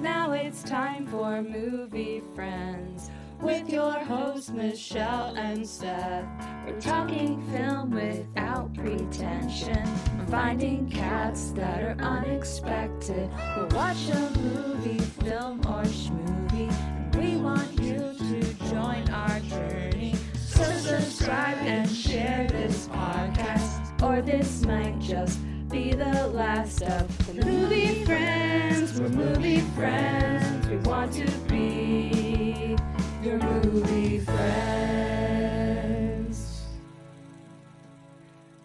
Now it's time for Movie Friends with your hosts Michelle and Seth. We're talking film without pretension. We're finding cats that are unexpected. We'll watch a movie, film, or schmovie, and we want you to join our journey. So subscribe and share this podcast, or this might just be the last of the Movie Friends. We're movie friends. We want to be your movie friends.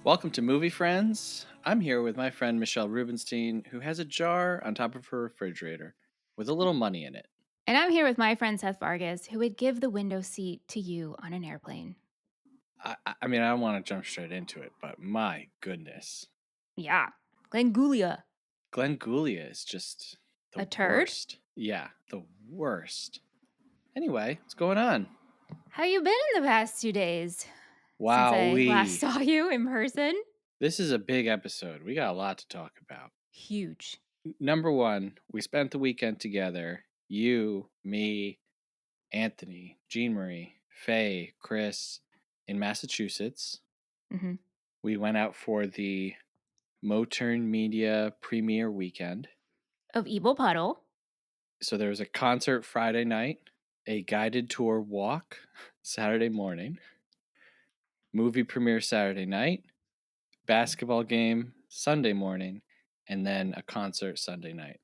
Welcome to Movie Friends. I'm here with my friend Michelle Rubenstein, who has a jar on top of her refrigerator with a little money in it. And I'm here with my friend Seth Vargas, who would give the window seat to you on an airplane. I don't want to jump straight into it, but my goodness. Yeah. Glenn Guglia. Glenn Guglia is just the A turd? worst. Yeah, the worst. Anyway, what's going on? How you been in the past 2 days? Wow, Since I last saw you in person? This is a big episode. We got a lot to talk about. Huge. Number one, we spent the weekend together. You, me, Anthony, Jean Marie, Faye, Chris, in Massachusetts. Mm-hmm. We went out for the Moturn Media premiere weekend. Of Evil Puddle. So there was a concert Friday night, a guided tour walk Saturday morning, movie premiere Saturday night, basketball game Sunday morning, and then a concert Sunday night.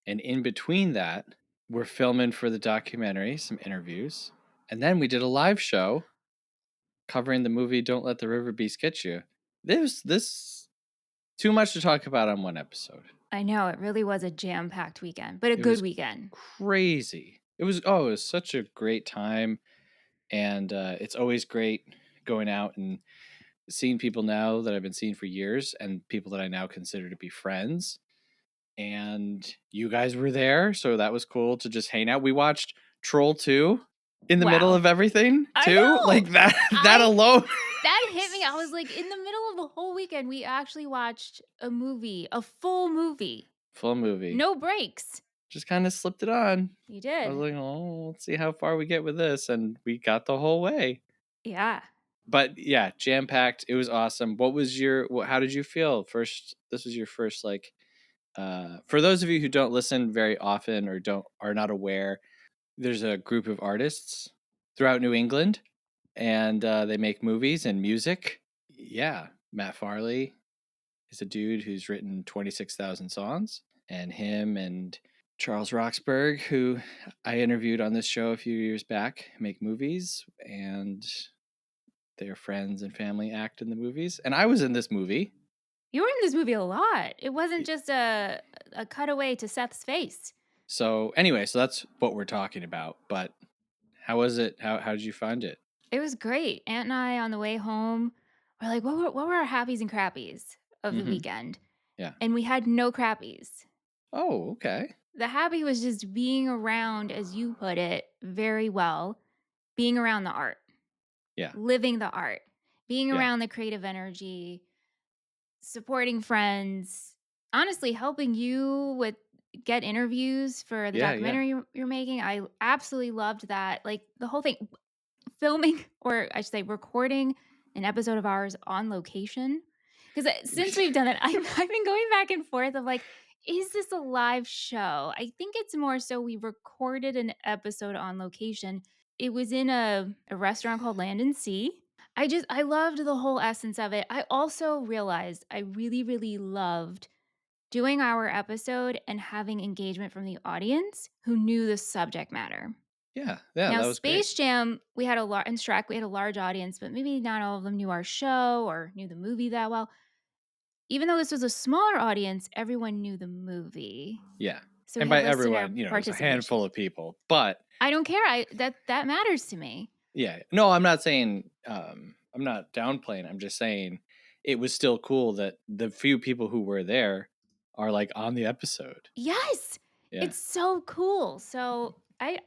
And in between that, we're filming for the documentary, some interviews. And then we did a live show covering the movie Don't Let the River Beast Get You. This too much to talk about on one episode. I know, it really was a jam-packed weekend, but a good weekend. Crazy. It was such a great time. And it's always great going out and seeing people now that I've been seeing for years and people that I now consider to be friends. And you guys were there, so that was cool to just hang out. We watched Troll 2 in the middle of everything, too. I know! Like that alone. That hit me. I was like, in the middle of the whole weekend, we actually watched a movie, a full movie. Full movie. No breaks. Just kind of slipped it on. You did. I was like, oh, let's see how far we get with this. And we got the whole way. Yeah. But yeah, jam-packed. It was awesome. How did you feel? This was your first, for those of you who don't listen very often or are not aware, there's a group of artists throughout New England, and they make movies and music. Yeah, Matt Farley is a dude who's written 26,000 songs, and him and Charles Roxburgh, who I interviewed on this show a few years back, make movies, and their friends and family act in the movies. And I was in this movie. You were in this movie a lot. It wasn't just a cutaway to Seth's face. So anyway, so that's what we're talking about. But how was it? How did you find it? It was great. Aunt and I on the way home were like, what were our happies and crappies of the weekend? Yeah. And we had no crappies. Oh, okay. The happy was just being around, as you put it, very well, being around the art. Yeah. Living the art. Being around the creative energy, supporting friends, honestly helping you with get interviews for the documentary you're making. I absolutely loved that. Like the whole thing, filming, or I should say recording an episode of ours on location. Because since we've done it, I've been going back and forth of like, is this a live show? I think it's more so we recorded an episode on location. It was in a restaurant called Land and Sea. I loved the whole essence of it. I also realized I really, really loved doing our episode and having engagement from the audience who knew the subject matter. Yeah, now, that was Space great. Jam, we had in Shrek, we had a large audience, but maybe not all of them knew our show or knew the movie that well. Even though this was a smaller audience, everyone knew the movie. Yeah. So and by everyone, it was a handful of people. But I don't care. That matters to me. Yeah. No, I'm not saying I'm not downplaying. I'm just saying it was still cool that the few people who were there are like on the episode. Yes. Yeah. It's so cool. So I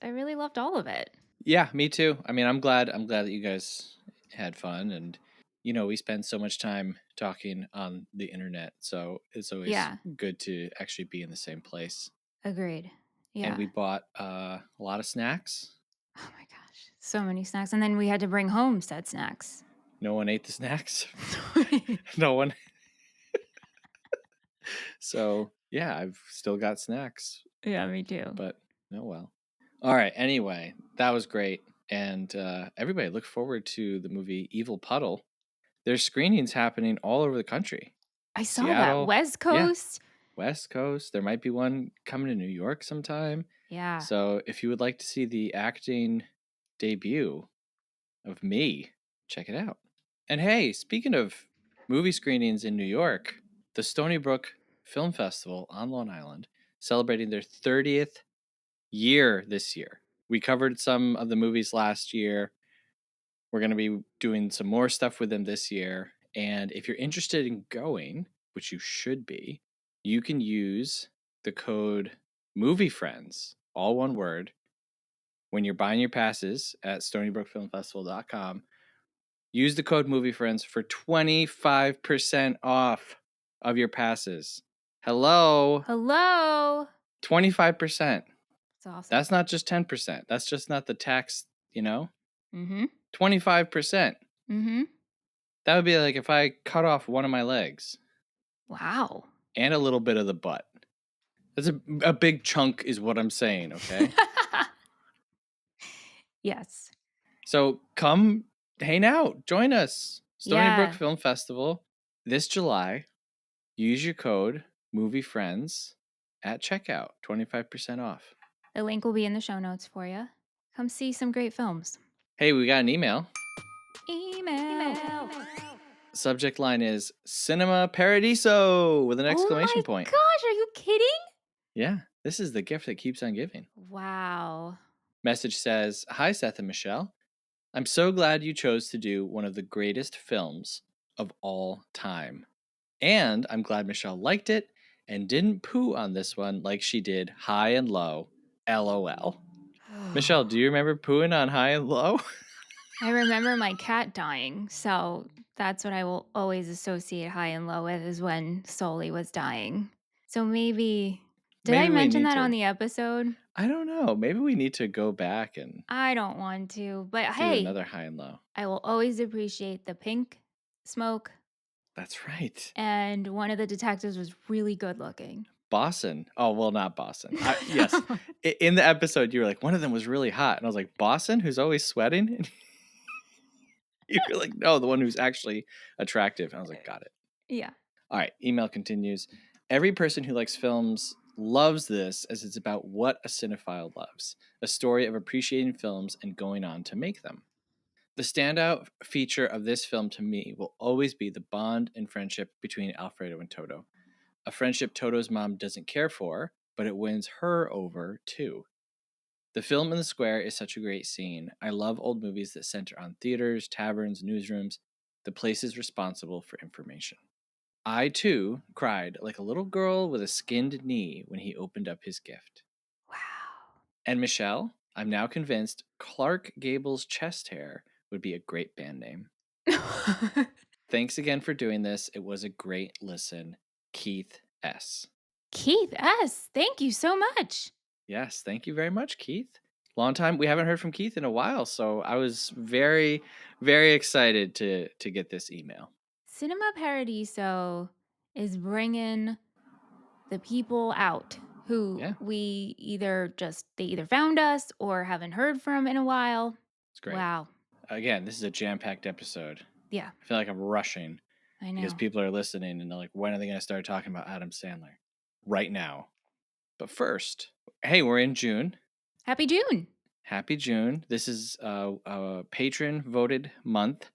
really loved all of it. Yeah, me too. I mean, I'm glad that you guys had fun, and we spend so much time talking on the internet, so it's always good to actually be in the same place. Agreed. And we bought a lot of snacks. Oh my gosh. So many snacks. And then we had to bring home said snacks. No one ate the snacks. No one. So, yeah, I've still got snacks. Yeah, me too. But, oh well. All right. Anyway, that was great. And everybody look forward to the movie Evil Puddle. There's screenings happening all over the country. I saw Seattle, that. West Coast. Yeah, West Coast. There might be one coming to New York sometime. Yeah. So if you would like to see the acting debut of me, check it out. And hey, speaking of movie screenings in New York, the Stony Brook Film Festival on Long Island celebrating their 30th year this year. We covered some of the movies last year. We're going to be doing some more stuff with them this year. And if you're interested in going, which you should be, you can use the code MovieFriends, all one word, when you're buying your passes at stonybrookfilmfestival.com. Use the code MovieFriends for 25% off of your passes. Hello. 25%. That's awesome. That's not just 10%. That's just not the tax, 25%. That would be like if I cut off one of my legs. Wow. And a little bit of the butt. That's a big chunk is what I'm saying, okay? Yes. So come hang out. Join us. Stony Brook Yeah. Film Festival this July. Use your code MovieFriends at checkout. 25% off. The link will be in the show notes for you. Come see some great films. Hey, we got an email. Email. Subject line is Cinema Paradiso with an exclamation point. Oh my gosh, are you kidding? Yeah, this is the gift that keeps on giving. Wow. Message says, Hi, Seth and Michelle. I'm so glad you chose to do one of the greatest films of all time. And I'm glad Michelle liked it and didn't poo on this one like she did High and Low. LOL. Michelle, do you remember pooing on High and Low? I remember my cat dying, so that's what I will always associate High and Low with, is when Sully was dying. So maybe did I mention that on the episode? I don't know. Maybe we need to go back and I don't want to, but do hey, another High and Low. I will always appreciate the pink smoke. That's right. And one of the detectives was really good looking. Boston. Oh, well, not Boston. Yes. In the episode, you were like, one of them was really hot. And I was like, Boston, who's always sweating? And you were like, no, the one who's actually attractive. And I was like, got it. Yeah. All right. Email continues. Every person who likes films loves this, as it's about what a cinephile loves. A story of appreciating films and going on to make them. The standout feature of this film to me will always be the bond and friendship between Alfredo and Toto. A friendship Toto's mom doesn't care for, but it wins her over too. The film in the square is such a great scene. I love old movies that center on theaters, taverns, newsrooms, the places responsible for information. I too cried like a little girl with a skinned knee when he opened up his gift. Wow. And Michelle, I'm now convinced Clark Gable's chest hair would be a great band name. Thanks again for doing this. It was a great listen. Keith S. Keith S. Thank you so much. Yes, thank you very much, Keith. Long time. We haven't heard from Keith in a while, so I was very, very excited to get this email. Cinema Paradiso is bringing the people out who they either found us or haven't heard from in a while. It's great. Wow. Again, this is a jam-packed episode. Yeah. I feel like I'm rushing. I know. Because people are listening and they're like, when are they going to start talking about Adam Sandler? Right now. But first, hey, we're in June. Happy June. Happy June. This is a patron-voted month,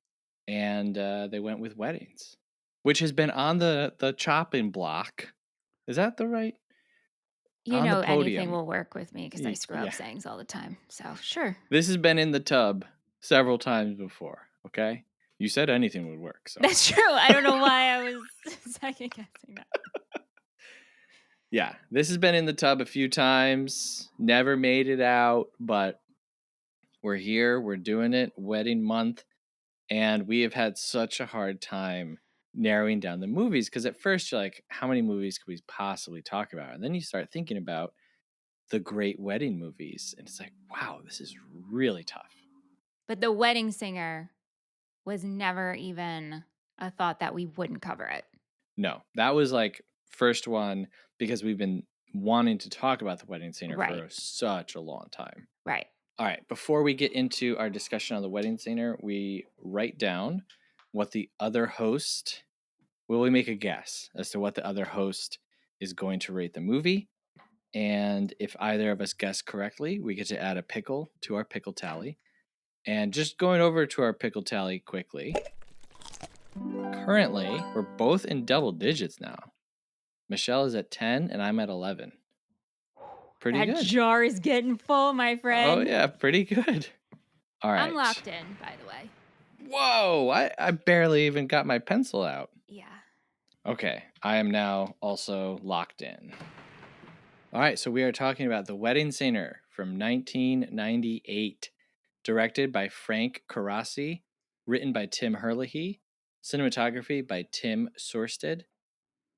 and they went with weddings, which has been on the chopping block. Is that the right? You know, anything will work with me because I screw up sayings all the time. So, sure. This has been in the tub several times before, okay? You said anything would work. So that's true. I don't know why I was second guessing that. Yeah, this has been in the tub a few times. Never made it out, but we're here. We're doing it. Wedding month. And we have had such a hard time narrowing down the movies because at first you're like, how many movies could we possibly talk about? And then you start thinking about the great wedding movies. And it's like, wow, this is really tough. But The Wedding Singer was never even a thought that we wouldn't cover it. No, that was like first one because we've been wanting to talk about The Wedding Singer for such a long time. Right. All right, before we get into our discussion on The Wedding Singer, we write down what the other host, will we make a guess as to what the other host is going to rate the movie? And if either of us guess correctly, we get to add a pickle to our pickle tally. And just going over to our pickle tally quickly, currently, we're both in double digits now. Michelle is at 10 and I'm at 11. Pretty good. That jar is getting full, my friend. Oh, yeah, pretty good. All right. I'm locked in, by the way. Whoa, I barely even got my pencil out. Yeah. Okay, I am now also locked in. All right, so we are talking about The Wedding Singer from 1998, directed by Frank Carrassi, written by Tim Herlihy, cinematography by Tim Sorsted,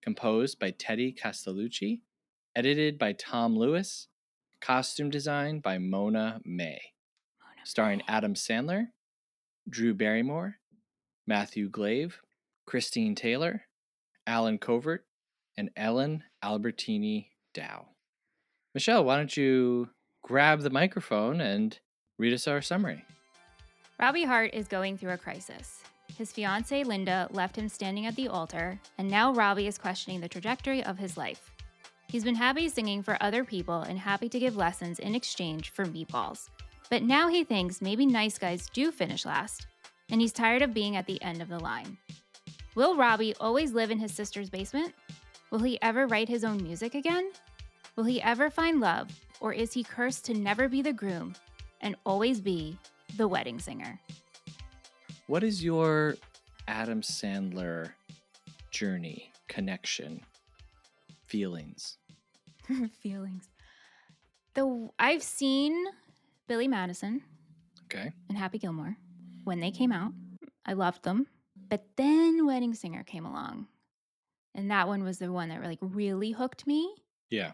composed by Teddy Castellucci, edited by Tom Lewis, costume design by Mona May, starring Adam Sandler, Drew Barrymore, Matthew Glave, Christine Taylor, Alan Covert, and Ellen Albertini Dow. Michelle, why don't you grab the microphone and read us our summary? Robbie Hart is going through a crisis. His fiancée, Linda, left him standing at the altar, and now Robbie is questioning the trajectory of his life. He's been happy singing for other people and happy to give lessons in exchange for meatballs. But now he thinks maybe nice guys do finish last, and he's tired of being at the end of the line. Will Robbie always live in his sister's basement? Will he ever write his own music again? Will he ever find love, or is he cursed to never be the groom and always be the wedding singer? What is your Adam Sandler journey, connection, feelings? Feelings. I've seen Billy Madison and Happy Gilmore when they came out. I loved them. But then Wedding Singer came along. And that one was the one that really hooked me. Yeah.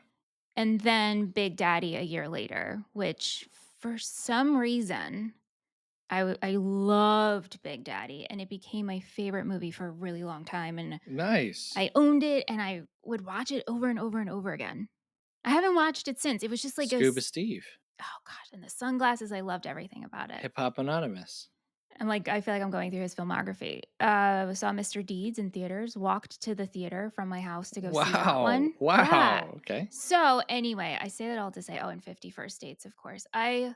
And then Big Daddy a year later, which for some reason, I loved Big Daddy. And it became my favorite movie for a really long time. And nice. I owned it and I would watch it over and over and over again. I haven't watched it since. It was just like Scuba Steve. Oh, gosh. And the sunglasses, I loved everything about it. Hip Hop Anonymous. I feel like I'm going through his filmography. Saw Mr. Deeds in theaters, walked to the theater from my house to go see that one. Wow. Yeah. Okay. So anyway, I say that all to say, and 50 First Dates, of course. I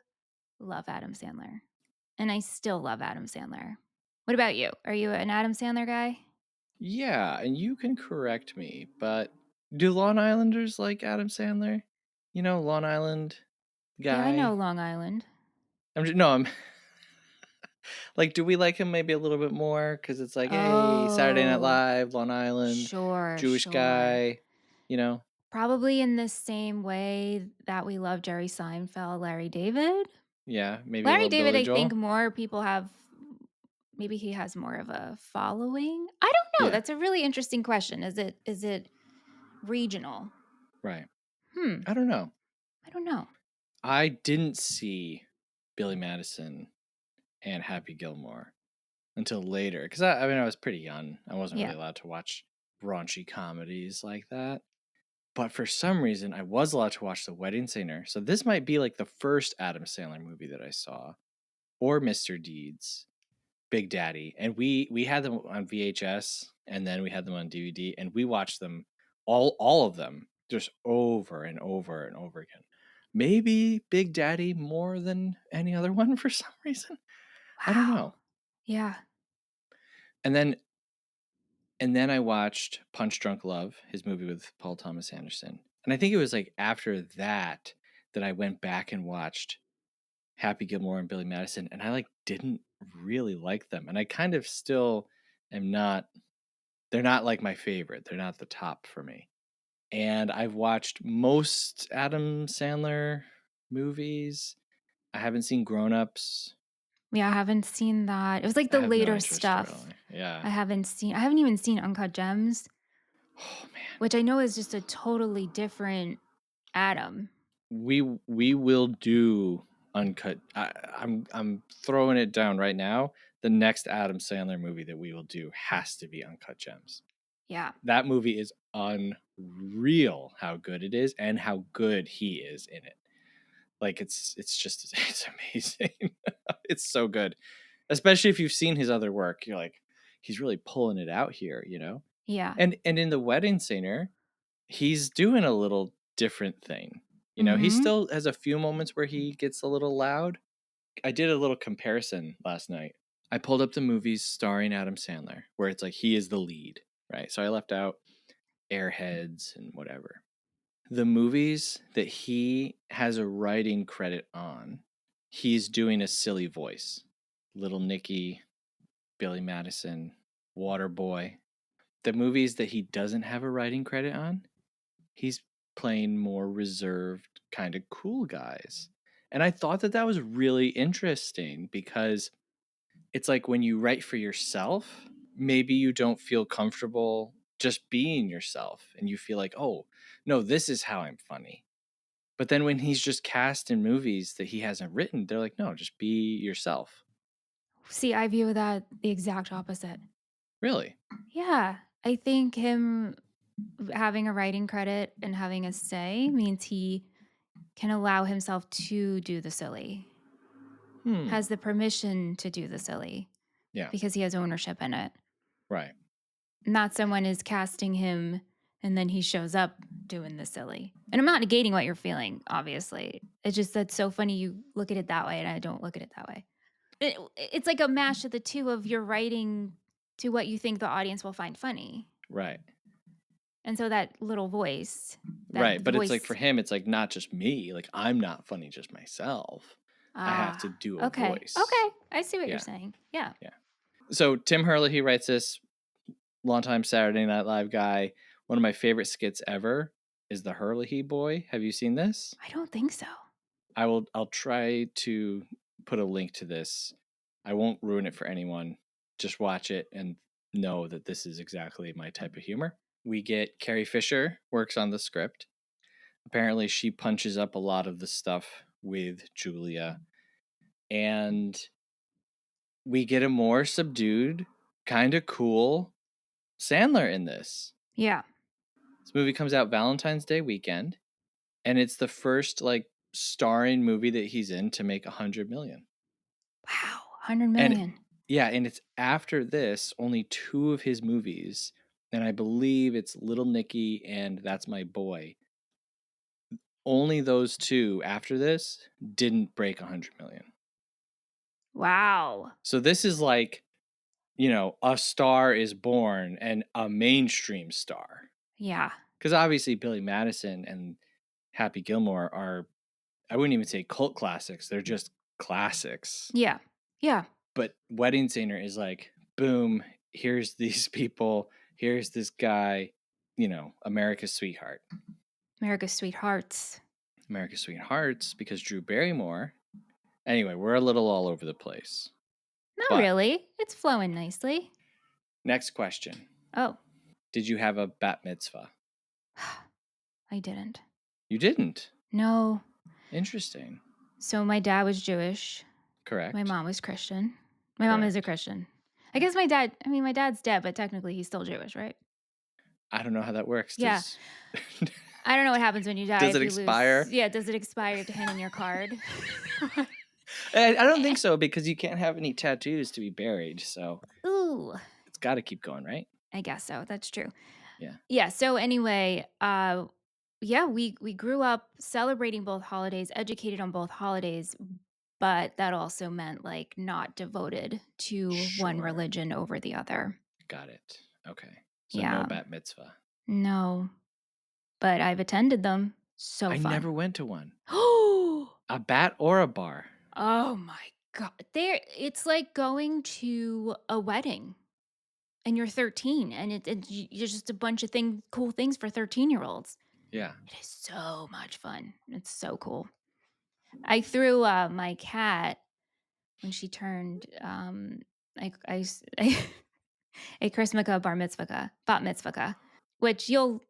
love Adam Sandler. And I still love Adam Sandler. What about you? Are you an Adam Sandler guy? Yeah, and you can correct me, but do Long Islanders like Adam Sandler? You know, Long Island guy? Yeah, I know Long Island. I'm like, do we like him maybe a little bit more? Because it's like, hey, Saturday Night Live, Long Island, Jewish guy, you know? Probably in the same way that we love Jerry Seinfeld, Larry David. Yeah, maybe Larry David, Billy I Joel. think more people have, maybe he has more of a following. I don't know. Yeah. That's a really interesting question. Is it regional? Right. I don't know. I didn't see Billy Madison and Happy Gilmore until later. Because, I was pretty young. I wasn't really allowed to watch raunchy comedies like that. But for some reason, I was allowed to watch The Wedding Singer. So this might be like the first Adam Sandler movie that I saw. Or Mr. Deeds, Big Daddy. And we had them on VHS, and then we had them on DVD. And we watched them, all of them, just over and over and over again. Maybe Big Daddy more than any other one for some reason. Wow. I don't know. Yeah. And then I watched Punch Drunk Love, his movie with Paul Thomas Anderson. And I think it was like after that I went back and watched Happy Gilmore and Billy Madison, and I didn't really like them. And I kind of still am not, they're not like my favorite. They're not the top for me. And I've watched most Adam Sandler movies. I haven't seen Grown Ups. Yeah, I haven't seen that. It was like the later stuff. Really. Yeah. I haven't even seen Uncut Gems. Oh, man. Which I know is just a totally different Adam. we will do uncut. I'm throwing it down right now. The next Adam Sandler movie that we will do has to be Uncut Gems. Yeah. That movie is unreal how good it is and how good he is in it. Like it's just it's amazing. It's so good. Especially if you've seen his other work. You're like, he's really pulling it out here, you know? Yeah. And in The Wedding Singer, he's doing a little different thing. You know, he Mhm. still has a few moments where he gets a little loud. I did a little comparison last night. I pulled up the movies starring Adam Sandler, where it's like he is the lead, right? So I left out Airheads and whatever. The movies that he has a writing credit on, he's doing a silly voice. Little Nicky, Billy Madison, Waterboy. The movies that he doesn't have a writing credit on, he's playing more reserved, kind of cool guys. And I thought that was really interesting because it's like when you write for yourself, maybe you don't feel comfortable just being yourself and you feel like, oh, no, this is how I'm funny. But then when he's just cast in movies that he hasn't written, they're like, no, just be yourself. See, I view that the exact opposite. Really? Yeah. I think him having a writing credit and having a say means he can allow himself to do the silly. Has the permission to do the silly. Yeah. Because he has ownership in it. Right. Not someone is casting him and then he shows up doing the silly. And I'm not negating what you're feeling, obviously. It's just that's so funny you look at it that way and I don't look at it that way. It's like a mash of the two of your writing to what you think the audience will find funny. Right. And so that little voice. Right. But it's like for him, it's like not just me. Like I'm not funny just myself. I have to do a voice. Okay. I see what you're saying. Yeah. Yeah. So Tim Herlihy, he writes this, longtime Saturday Night Live guy. One of my favorite skits ever is the Herlihy Boy. Have you seen this? I don't think so. I'll try to put a link to this. I won't ruin it for anyone. Just watch it and know that this is exactly my type of humor. We get Carrie Fisher works on the script. Apparently she punches up a lot of the stuff with Julia. And we get a more subdued, kind of cool Sandler in this. Yeah. This movie comes out Valentine's Day weekend, and it's the first like starring movie that he's in to make 100 million. Wow, 100 million. And it's after this, only two of his movies, and I believe it's Little Nicky and That's My Boy. Only those two after this didn't break 100 million. Wow. So this is like, you know, A Star Is Born and a mainstream star. Yeah. Because obviously Billy Madison and Happy Gilmore are, I wouldn't even say cult classics. They're just classics. Yeah. Yeah. But Wedding Singer is like, boom, here's these people. Here's this guy, you know, America's Sweetheart. America's Sweethearts. America's Sweethearts, because Drew Barrymore. Anyway, we're a little all over the place. Not really. It's flowing nicely. Next question. Oh. Did you have a bat mitzvah? I didn't. You didn't? No. Interesting. So my dad was Jewish. Correct. My mom was Christian. My mom is a Christian. I guess my dad's dead, but technically he's still Jewish, right? I don't know how that works. Yeah. I don't know what happens when you die. Does it expire? Yeah, does it expire to hand in your card? I don't think so, because you can't have any tattoos to be buried, so Ooh. It's got to keep going, right? I guess so. That's true. Yeah. Yeah. So anyway, we grew up celebrating both holidays, educated on both holidays, but that also meant like not devoted to one religion over the other. Got it. Okay. So no bat mitzvah. No, but I've attended them. So I fun. never went to one. A bat or a bar? Oh my God. It's like going to a wedding and you're 13 and it's just a bunch of cool things for 13-year-olds. Yeah. It is so much fun. It's so cool. I threw my cat when she turned a Chrismaka bat mitzvah, which it'll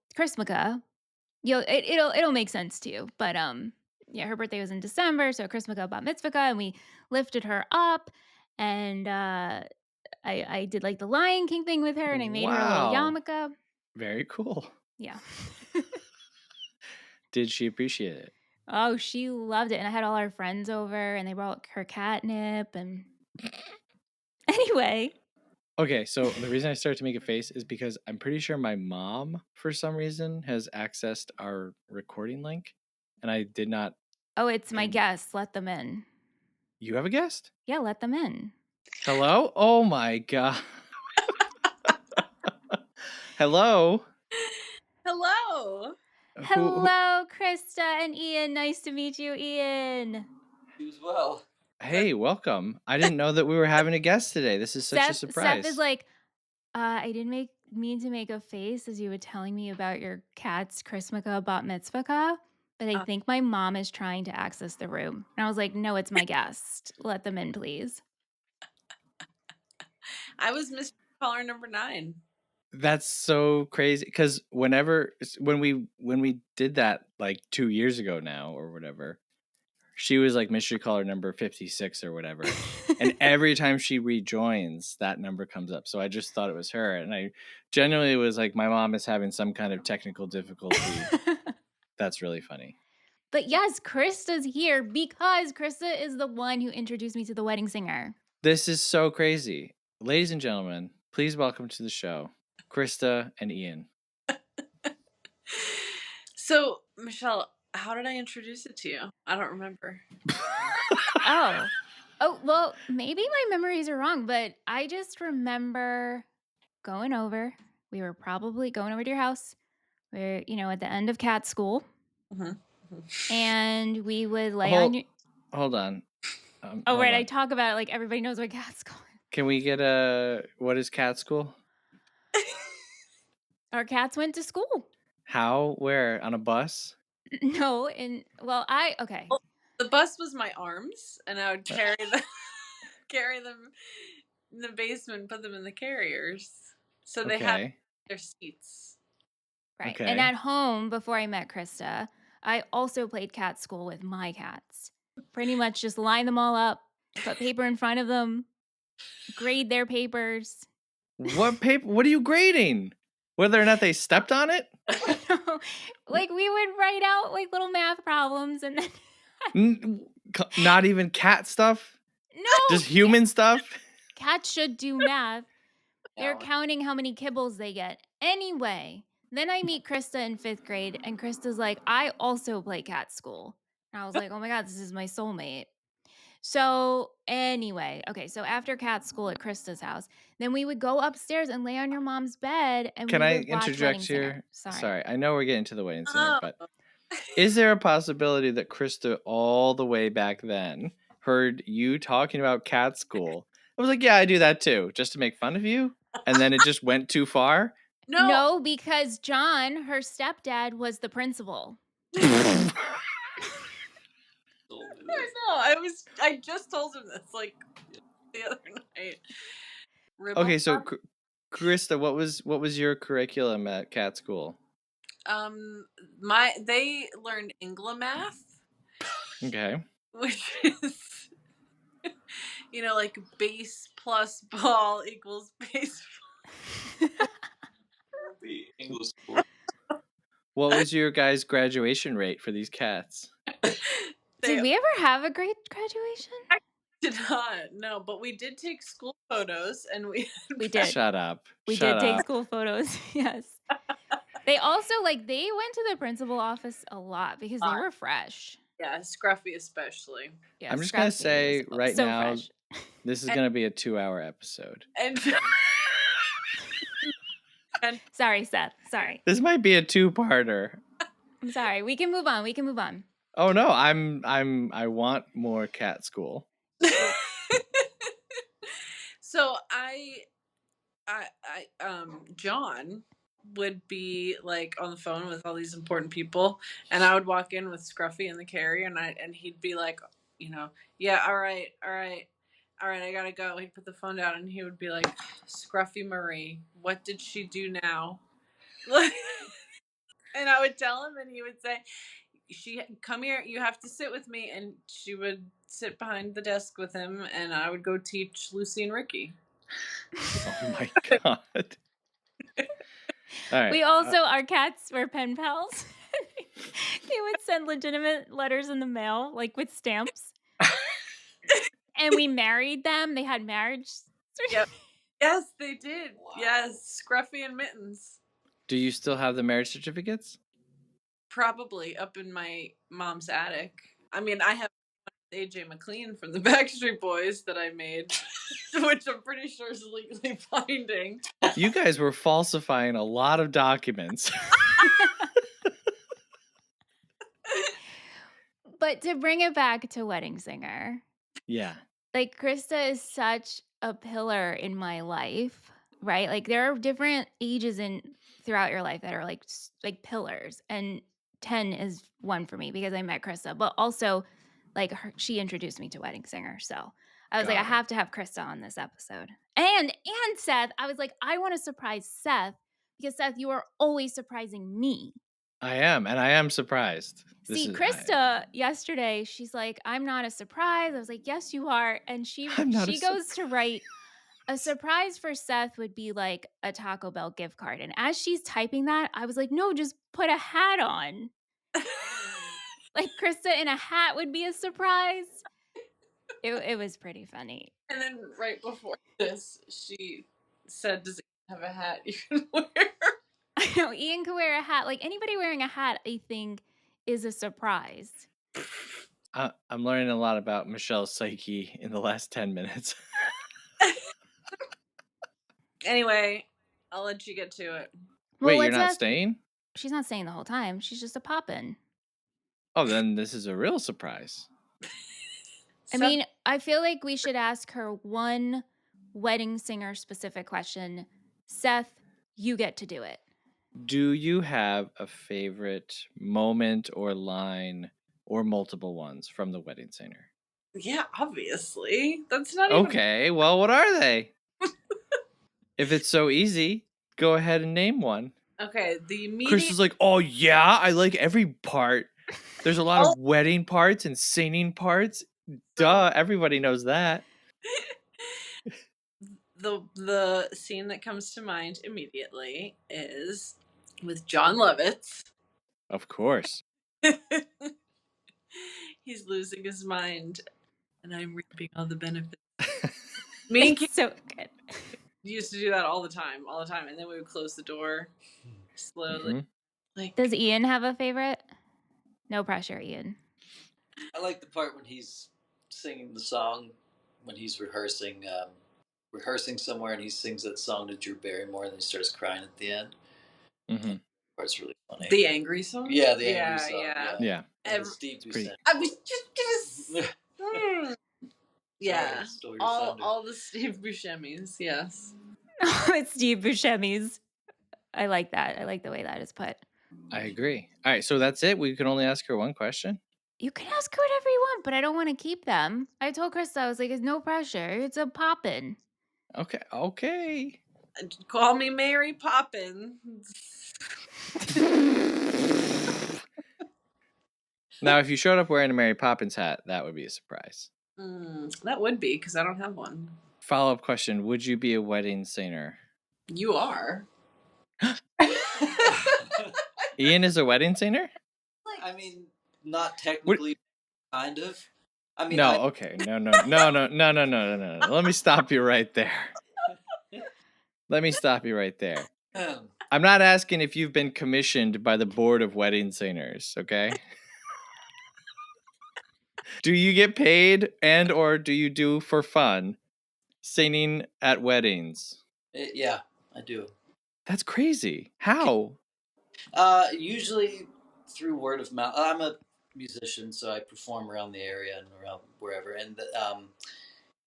make sense to you. But her birthday was in December, so Chrismukkah bat mitzvah, and we lifted her up, and I did like the Lion King thing with her, and I made her a little yarmulke. Very cool. Yeah. Did she appreciate it? Oh, she loved it, and I had all our friends over, and they brought her catnip, and anyway. Okay, so the reason I started to make a face is because I'm pretty sure my mom, for some reason, has accessed our recording link, and I did not. Oh, it's my guest. Let them in. You have a guest? Yeah, let them in. Hello? Oh my God. Hello? Hello. Hello, Krista and Ian. Nice to meet you, Ian. You as well. Hey, welcome. I didn't know that we were having a guest today. This is such a surprise. Seth is like, I didn't mean to make a face as you were telling me about your cat's Chrismukkah bat mitzvah, but I think my mom is trying to access the room. And I was like, no, it's my guest. Let them in, please. I was Mr. Caller number 9. That's so crazy because when we did that like 2 years ago now or whatever, she was like mystery caller number 56 or whatever. And every time she rejoins, that number comes up. So I just thought it was her. And I genuinely was like, my mom is having some kind of technical difficulty. That's really funny. But yes, Krista's here because Krista is the one who introduced me to the wedding singer. This is so crazy. Ladies and gentlemen, please welcome to the show, Krista and Ian. So, Michelle, how did I introduce it to you? I don't remember. Oh, well, maybe my memories are wrong, but I just remember going over. We were probably going over to your house. We're, at the end of cat school. Mm-hmm. And we would lay on your... Hold on. Right. I talk about it like everybody knows what cat school is. Can we get what is cat school? Our cats went to school. How? Where? On a bus? No. Okay. Well, the bus was my arms, and I would carry them in the basement, put them in the carriers. So they had their seats. Right. Okay. And at home, before I met Krista, I also played cat school with my cats. Pretty much just line them all up, put paper in front of them, grade their papers. What paper? What are you grading? Whether or not they stepped on it? Like we would write out like little math problems and then... Not even cat stuff? No. Just human stuff? Cats should do math. They're counting how many kibbles they get. Anyway, then I meet Krista in 5th grade, and Krista's like, I also play cat school. And I was like, oh my God, this is my soulmate. So anyway, okay, so after cat school at Krista's house, then we would go upstairs and lay on your mom's bed, and Can we I would watch interject Wedding here? Singer. Sorry, I know we're getting to the Wedding Singer, but is there a possibility that Krista all the way back then heard you talking about cat school? I was like, yeah, I do that too, just to make fun of you. And then it just went too far? No, because John, her stepdad, was the principal. I just told him this like the other night. Okay, so Krista, what was your curriculum at cat school? They learned Math. Okay. Which is like base plus ball equals base. The English school. What was your guys' graduation rate for these cats? Did we ever have a great graduation? I did not, no, but we did take school photos, and we did. Shut up. We did take school photos, yes. They also, they went to the principal office a lot because they were fresh. Yeah, Scruffy especially. Yeah, I'm just going to say right now, fresh. This is going to be a 2-hour episode. Sorry, Seth. Sorry. This might be a 2-parter. I'm sorry. We can move on. Oh no, I want more cat school. So John would be like on the phone with all these important people, and I would walk in with Scruffy in the carrier, and he'd be like, yeah, all right, I gotta go. He'd put the phone down, and he would be like, Scruffy Marie, what did she do now? And I would tell him, and he would say, come here, you have to sit with me, and she would sit behind the desk with him, and I would go teach Lucy and Ricky. Oh my God. All right. We also, our cats were pen pals. They would send legitimate letters in the mail, like with stamps. And we married them. They had marriage. Yep. Yes, they did. Wow. Yes, Scruffy and Mittens. Do you still have the marriage certificates? Probably up in my mom's attic. I mean, I have AJ McLean from the Backstreet Boys that I made, which I'm pretty sure is legally binding. You guys were falsifying a lot of documents. But to bring it back to Wedding Singer. Yeah. Like, Krista is such a pillar in my life, right? Like, there are different ages throughout your life that are like pillars, and 10 is one for me because I met Krista, but also like she introduced me to Wedding Singer. So I was like, I have to have Krista on this episode. And Seth, I was like, I want to surprise Seth because Seth, you are always surprising me. I am, and I am surprised. Krista yesterday, she's like, I'm not a surprise. I was like, yes, you are. And she goes to write, a surprise for Seth would be like a Taco Bell gift card. And as she's typing that, I was like, no, just put a hat on. Like, Krista in a hat would be a surprise. It was pretty funny. And then right before this, she said, does it have a hat you can wear? I know, Ian could wear a hat. Like, anybody wearing a hat, I think, is a surprise. I'm learning a lot about Michelle's psyche in the last 10 minutes. Anyway, I'll let you get to it. Wait, you're not staying? She's not staying the whole time. She's just a pop-in. Oh, then this is a real surprise. I mean, I feel like we should ask her one Wedding Singer specific question. Seth, you get to do it. Do you have a favorite moment or line or multiple ones from The Wedding Singer? Yeah, obviously. That's not even... Okay, well, what are they? If it's so easy, go ahead and name one. Okay, the immediate... Chris is like, oh yeah, I like every part. There's a lot of wedding parts and singing parts. Duh, everybody knows that. The scene that comes to mind immediately is with John Lovitz. Of course. He's losing his mind, and I'm reaping all the benefits. It's so good. Used to do that all the time, and then we would close the door slowly. Mm-hmm. Like, does Ian have a favorite? No pressure, Ian. I like the part when he's singing the song, when he's rehearsing somewhere, and he sings that song to Drew Barrymore, and then he starts crying at the end. Mm-hmm. Part's really funny. The angry song? Yeah, the angry song. Yeah. Steve Buscemi. I was just gonna... Yeah. All the Steve Buscemi's, yes. It's Steve Buscemi's. I like that. I like the way that is put. I agree. All right, so that's it? We can only ask her one question? You can ask her whatever you want, but I don't want to keep them. I told Krista, I was like, it's no pressure. It's a poppin'. Okay. Call me Mary Poppins. Now, if you showed up wearing a Mary Poppins hat, that would be a surprise. That would be, because I don't have one. Follow-up question. Would you be a wedding singer? You are. Ian is a wedding singer? I mean, not technically, kind of. I mean, No, okay. No. Let me stop you right there. I'm not asking if you've been commissioned by the board of wedding singers, okay? Do you get paid and or do you do for fun singing at weddings? Yeah, I do. That's crazy. How? Usually through word of mouth. I'm a musician, so I perform around the area and around wherever. And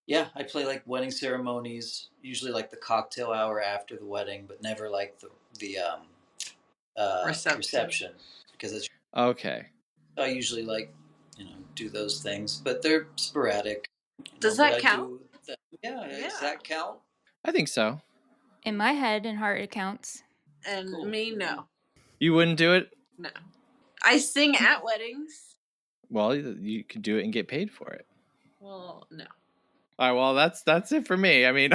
yeah, I play like wedding ceremonies, usually like the cocktail hour after the wedding, but never like the reception because it's okay. I usually like do those things, but they're sporadic. Does that count? Yeah, does that count? I think so. In my head and heart, it counts. And me, no. You wouldn't do it? No. I sing at weddings. Well, you could do it and get paid for it. Well, no. All right, well, that's it for me. I mean,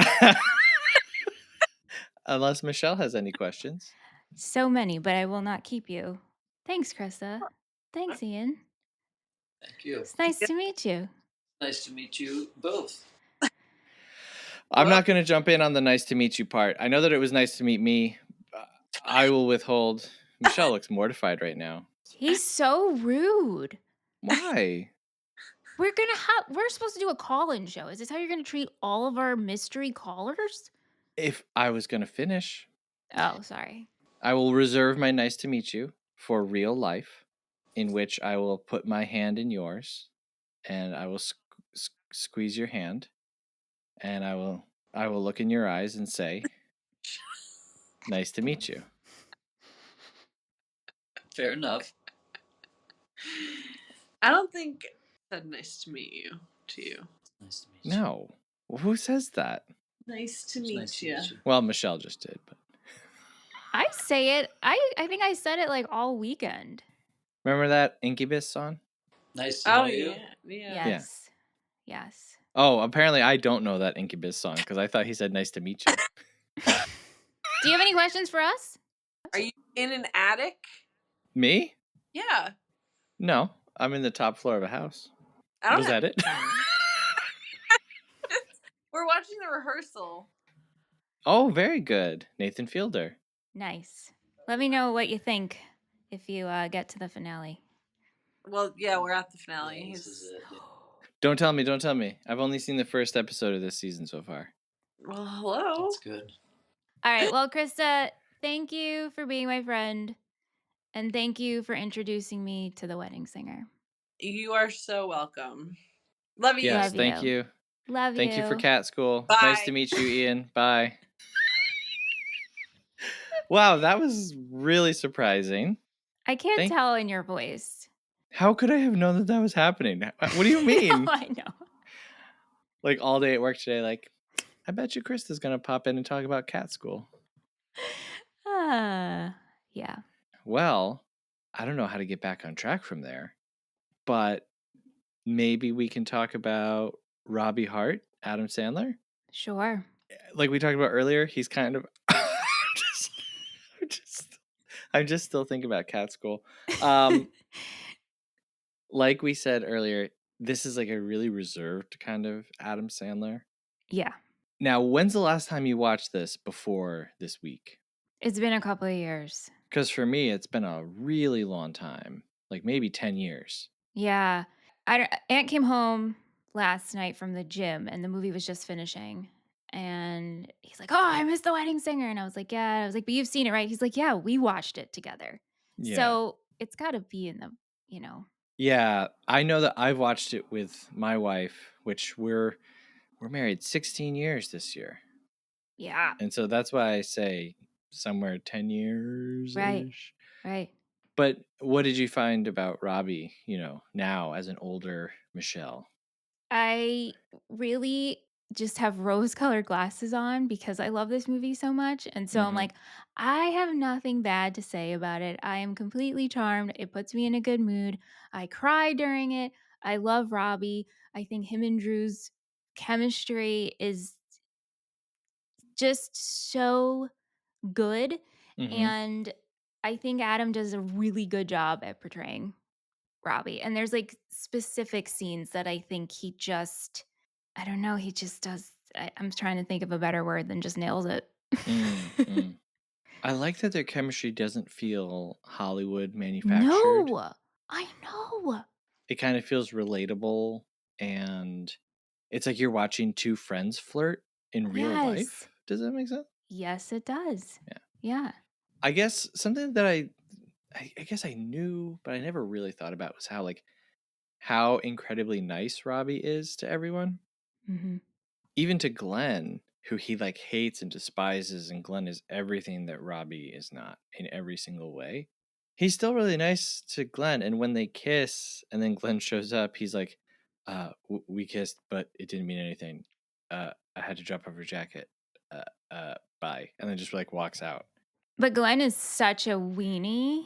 unless Michelle has any questions. So many, but I will not keep you. Thanks, Krista. Thanks, Ian. Thank you. It's nice to meet you. Nice to meet you both. I'm not going to jump in on the nice to meet you part. I know that it was nice to meet me. I will withhold. Michelle looks mortified right now. He's so rude. Why? We're supposed to do a call-in show. Is this how you're gonna treat all of our mystery callers? If I was going to finish. Oh, sorry. I will reserve my nice to meet you for real life, in which I will put my hand in yours, and I will squeeze your hand, and I will look in your eyes and say, "Nice to meet you." Fair enough. I don't think it said nice to meet you to you. Nice to meet you. No, who says that? Nice to meet Nice to you. meet you. Well, Michelle just did, but I say it. I think I said it like all weekend. remember that Incubus song? Nice to know you. Yeah. Yes. Yes. Oh, apparently I don't know that Incubus song because I thought he said "nice to meet you." Do you have any questions for us? Are you in an attic? Me? Yeah. No, I'm in the top floor of a house. I don't Was have- that it? We're watching the rehearsal. Oh, very good, Nathan Fielder. Nice. Let me know what you think if you get to the finale. Well, yeah, we're at the finale. Yeah, this is it. Don't tell me. Don't tell me. I've only seen the first episode of this season so far. Well, hello. That's good. All right. Well, Krista, thank you for being my friend. And thank you for introducing me to the wedding singer. You are so welcome. Love you. Yes, Love thank you. you. Love Thank you for Cat School. Bye. Nice to meet you, Ian. Bye. Wow, that was really surprising. I can't tell in your voice. How could I have known that that was happening? What do you mean? I know. Like all day at work today, like, I bet you Krista's going to pop in and talk about Cat School. Yeah. Well, I don't know how to get back on track from there, but maybe we can talk about Robbie Hart, Adam Sandler. Sure. Like we talked about earlier, he's kind of I'm just still thinking about Cat School. Like we said earlier, this is like a really reserved kind of Adam Sandler. Yeah. Now, when's the last time you watched this before this week? It's been a couple of years. Because for me, it's been a really long time, like maybe 10 years. Yeah. Aunt came home last night from the gym and the movie was just finishing. And he's like, "Oh, I missed the wedding singer." And I was like, "Yeah." I was like, "But you've seen it, right?" He's like, "Yeah, we watched it together." Yeah. So it's got to be in the, you know. Yeah, I know that I've watched it with my wife, which we're married 16 years this year. Yeah. And so that's why I say somewhere 10 years. Right. But what did you find about Robbie, now as an older Michelle? I really just have rose-colored glasses on because I love this movie so much. And so I'm like, I have nothing bad to say about it. I am completely charmed. It puts me in a good mood. I cry during it. I love Robbie. I think him and Drew's chemistry is just so good. And I think Adam does a really good job at portraying Robbie. And there's like specific scenes that I think he just, I don't know, he just does. I'm trying to think of a better word than just nails it. I like that their chemistry doesn't feel Hollywood manufactured. No, I know. It kind of feels relatable, and it's like you're watching two friends flirt in real life. Does that make sense? Yes, it does. Yeah. I guess something that I guess I knew, but I never really thought about was how incredibly nice Robbie is to everyone. Even to Glenn, who he like hates and despises, and Glenn is everything that Robbie is not in every single way. He's still really nice to Glenn, and when they kiss and then Glenn shows up, he's like, we kissed, but it didn't mean anything. I had to drop off her jacket. Bye. And then just like walks out. But Glenn is such a weenie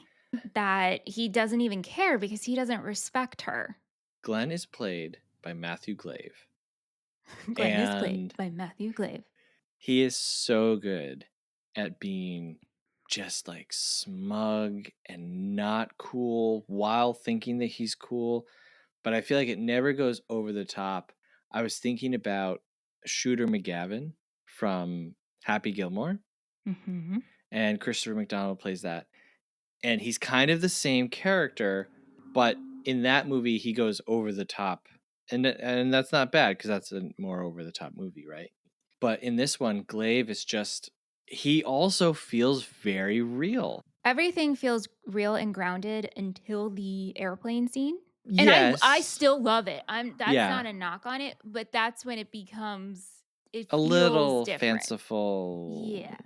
that he doesn't even care because he doesn't respect her. Glenn is played by Matthew Glave. Glenn is played And by Matthew Glave. he is so good at being just like smug and not cool while thinking that he's cool. But I feel like it never goes over the top. I was thinking about Shooter McGavin from Happy Gilmore, Mm-hmm. and Christopher McDonald plays that. And he's kind of the same character, but in that movie he goes over the top. And that's not bad because that's a more over the top movie, right? But in this one, Glaive is just, he also feels very real. Everything feels real and grounded until the airplane scene. And Yes. I still love it. That's Yeah. not a knock on it, but that's when it becomes it a feels little different. fanciful. Yeah.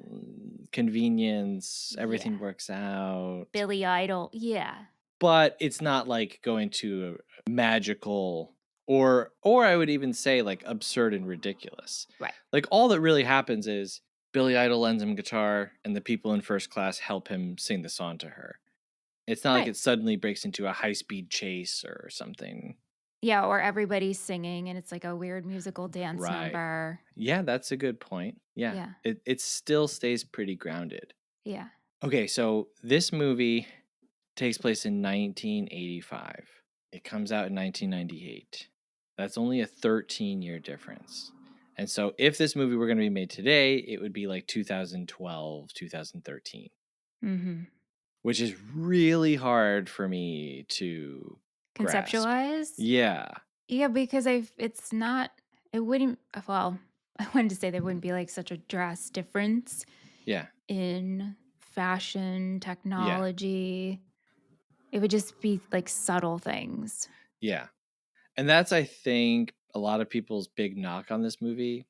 Convenience. Everything Yeah. works out. Billy Idol. Yeah. But it's not like going to a magical or I would even say like absurd and ridiculous. Right. Like all that really happens is Billy Idol lends him guitar and the people in first class help him sing the song to her. It's not like it suddenly breaks into a high-speed chase or something. Yeah, or everybody's singing and it's like a weird musical dance number. Yeah, that's a good point. Yeah. It still stays pretty grounded. Yeah. Okay, so this movie takes place in 1985. It comes out in 1998. That's only a 13-year difference. And so if this movie were going to be made today, it would be like 2012, 2013. Mm-hmm. Which is really hard for me to conceptualize. Yeah. Yeah, because it's not, it wouldn't, well, I wanted to say there wouldn't be like such a drastic difference. Yeah. In fashion, technology. It would just be like subtle things. Yeah. And that's, I think, a lot of people's big knock on this movie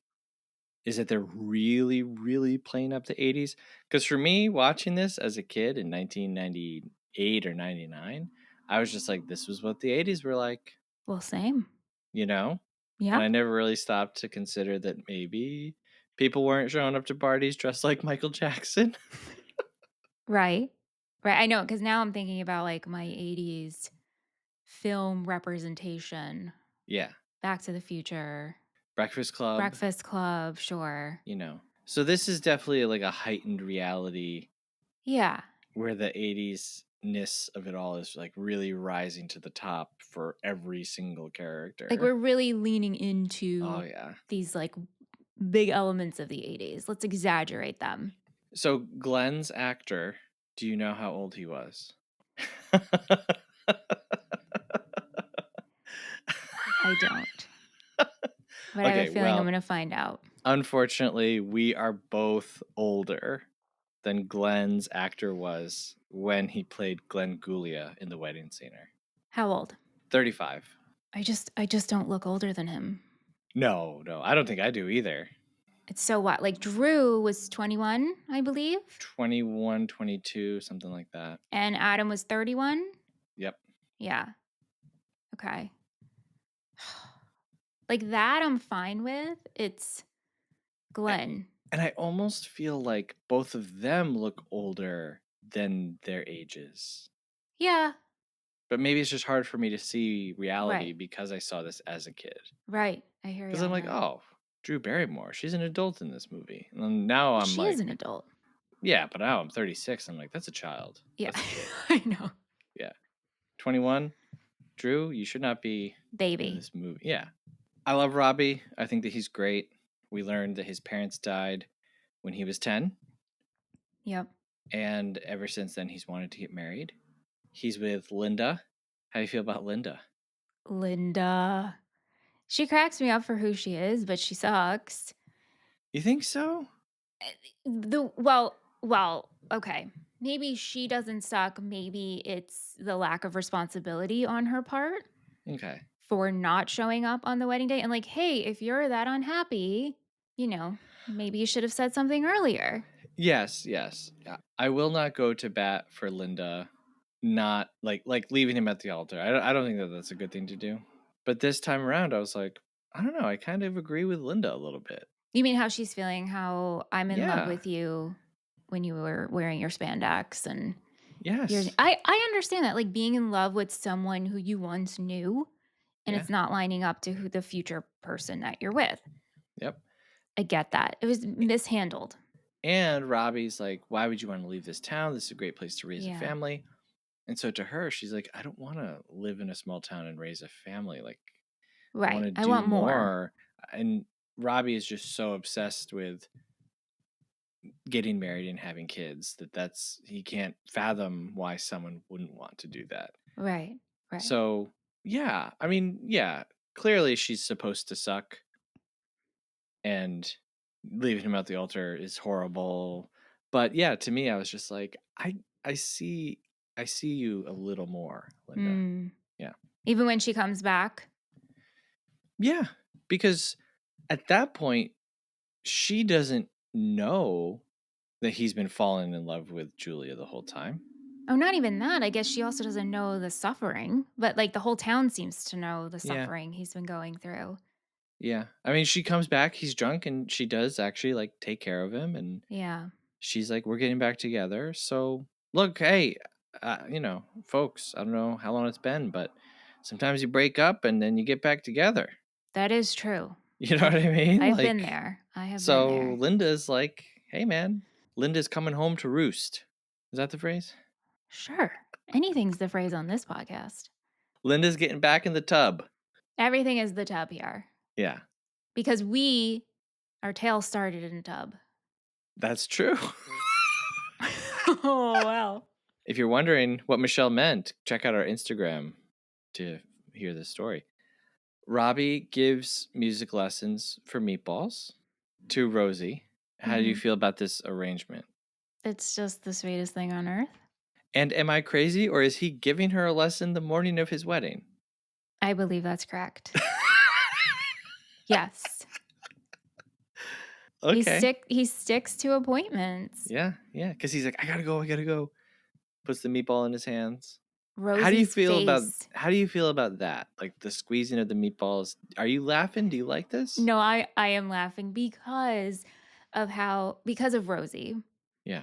is that they're really, really playing up the 80s. Because for me, watching this as a kid in 1998 or 99, I was just like, this was what the 80s were like. Well, same. You know? Yeah. And I never really stopped to consider that maybe people weren't showing up to parties dressed like Michael Jackson. Right. I know, because now I'm thinking about like my 80s film representation. Yeah. Back to the Future. Breakfast Club, sure. You know. So this is definitely like a heightened reality. Yeah. Where the 80s-ness of it all is like really rising to the top for every single character. Like we're really leaning into these like big elements of the 80s. Let's exaggerate them. So Glenn's actor, do you know how old he was? I don't. But I have a feeling I'm going to find out. Unfortunately, we are both older than Glenn's actor was when he played Glenn Guglia in The Wedding Singer. How old? 35. I just don't look older than him. No, I don't think I do either. It's so what? Like Drew was 21, I believe. 21, 22, something like that. And Adam was 31? Yep. Yeah. Okay. Like that I'm fine with. It's Glenn. And I almost feel like both of them look older than their ages. Yeah. But maybe it's just hard for me to see reality because I saw this as a kid. Right. I hear you. Because I'm like, oh, Drew Barrymore, she's an adult in this movie. And now I'm she like... She is an adult. Yeah, but now I'm 36. I'm like, that's a child. Yeah. That's a kid. I know. Yeah. 21. Drew, you should not be baby in this movie. Yeah. I love Robbie. I think that he's great. We learned that his parents died when he was 10. Yep. And ever since then, he's wanted to get married. He's with Linda. How do you feel about Linda? Linda. She cracks me up for who she is, but she sucks. You think so? Well, okay. Maybe she doesn't suck. Maybe it's the lack of responsibility on her part. Okay. For not showing up on the wedding day. And like, hey, if you're that unhappy, maybe you should have said something earlier. Yes. I will not go to bat for Linda not like leaving him at the altar. I don't think that that's a good thing to do. But this time around, I was like, I don't know. I kind of agree with Linda a little bit. You mean how she's feeling? How I'm in love with you when you were wearing your spandex and Yes. I understand that, like, being in love with someone who you once knew and Yeah. it's not lining up to who the future person that you're with. Yep. I get that. It was mishandled. And Robbie's like, why would you want to leave this town? This is a great place to raise a Yeah. family. And so to her, she's like, I don't want to live in a small town and raise a family. Like, I want Right. to I do want more. more. And Robbie is just so obsessed with getting married and having kids he can't fathom why someone wouldn't want to do that. Right. Right. So, yeah, I mean, yeah, clearly she's supposed to suck, and leaving him at the altar is horrible. But yeah, to me, I was just like, I see you a little more, Linda. Yeah. Even when she comes back? Yeah, because at that point, she doesn't know that he's been falling in love with Julia the whole time. Oh, not even that. I guess she also doesn't know the suffering, but like the whole town seems to know the Yeah. suffering he's been going through. Yeah. I mean, she comes back, he's drunk, and she does actually like take care of him. And Yeah. she's like, we're getting back together. So look, hey, folks, I don't know how long it's been, but sometimes you break up and then you get back together. That is true. You know what I mean? I've been there. I have been there. So Linda's like, hey, man, Linda's coming home to roost. Is that the phrase? Sure. Anything's the phrase on this podcast. Linda's getting back in the tub. Everything is the tub here. Yeah. Because our tail started in a tub. That's true. Oh, wow. If you're wondering what Michelle meant, check out our Instagram to hear this story. Robbie gives music lessons for meatballs to Rosie. How do you feel about this arrangement? It's just the sweetest thing on earth. And am I crazy, or is he giving her a lesson the morning of his wedding? I believe that's correct. Yes. Okay. He sticks to appointments. Yeah. Because he's like, I gotta go. Puts the meatball in his hands. Rosie's How do you feel face. about that? Like the squeezing of the meatballs. Are you laughing? Do you like this? No, I am laughing because of Rosie. Yeah.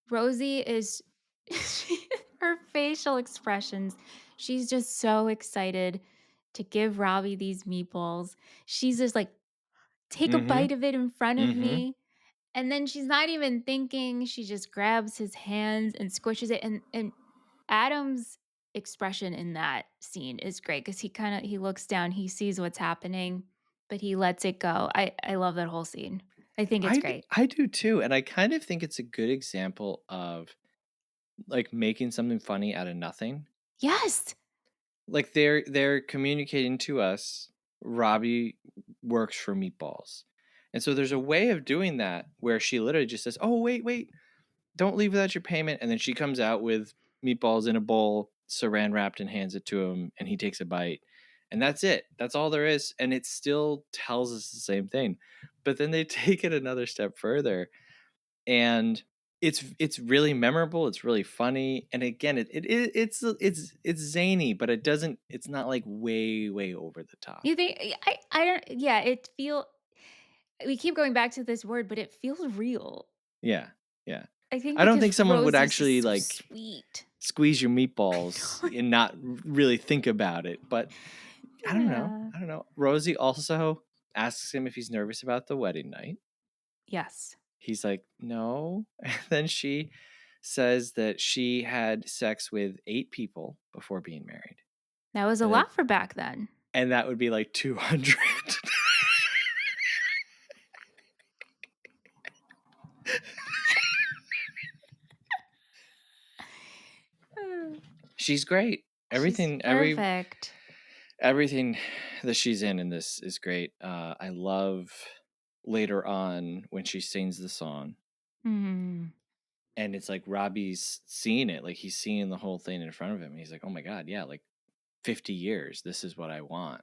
Rosie is her facial expressions. She's just so excited to give Robbie these meatballs. She's just like, take a bite of it in front of me. And then she's not even thinking. She just grabs his hands and squishes it. And Adam's expression in that scene is great because he looks down, he sees what's happening, but he lets it go. I love that whole scene. I think it's great. I do too. And I kind of think it's a good example of like making something funny out of nothing. Yes. Like they're communicating to us, Robbie works for meatballs. And so there's a way of doing that where she literally just says, oh, wait, don't leave without your payment. And then she comes out with meatballs in a bowl, saran wrapped, and hands it to him. And he takes a bite. And that's it. That's all there is. And it still tells us the same thing. But then they take it another step further. And it's really memorable. It's really funny. And again, it's zany, but it's not like way over the top. You think I don't yeah, we keep going back to this word, but it feels real. Yeah. I think I don't think because someone would Rosie's actually just so like sweet. squeeze your meatballs and not really think about it. But I don't know. Rosie also asks him if he's nervous about the wedding night. Yes. He's like, no. And then she says that she had sex with 8 people before being married. That was a lot for back then. And that would be like 200. She's great. She's perfect. Everything that she's in this is great. I love later on when she sings the song. Mm. And it's like Robbie's seeing it. Like he's seeing the whole thing in front of him. He's like, oh my God, yeah, like 50 years. This is what I want.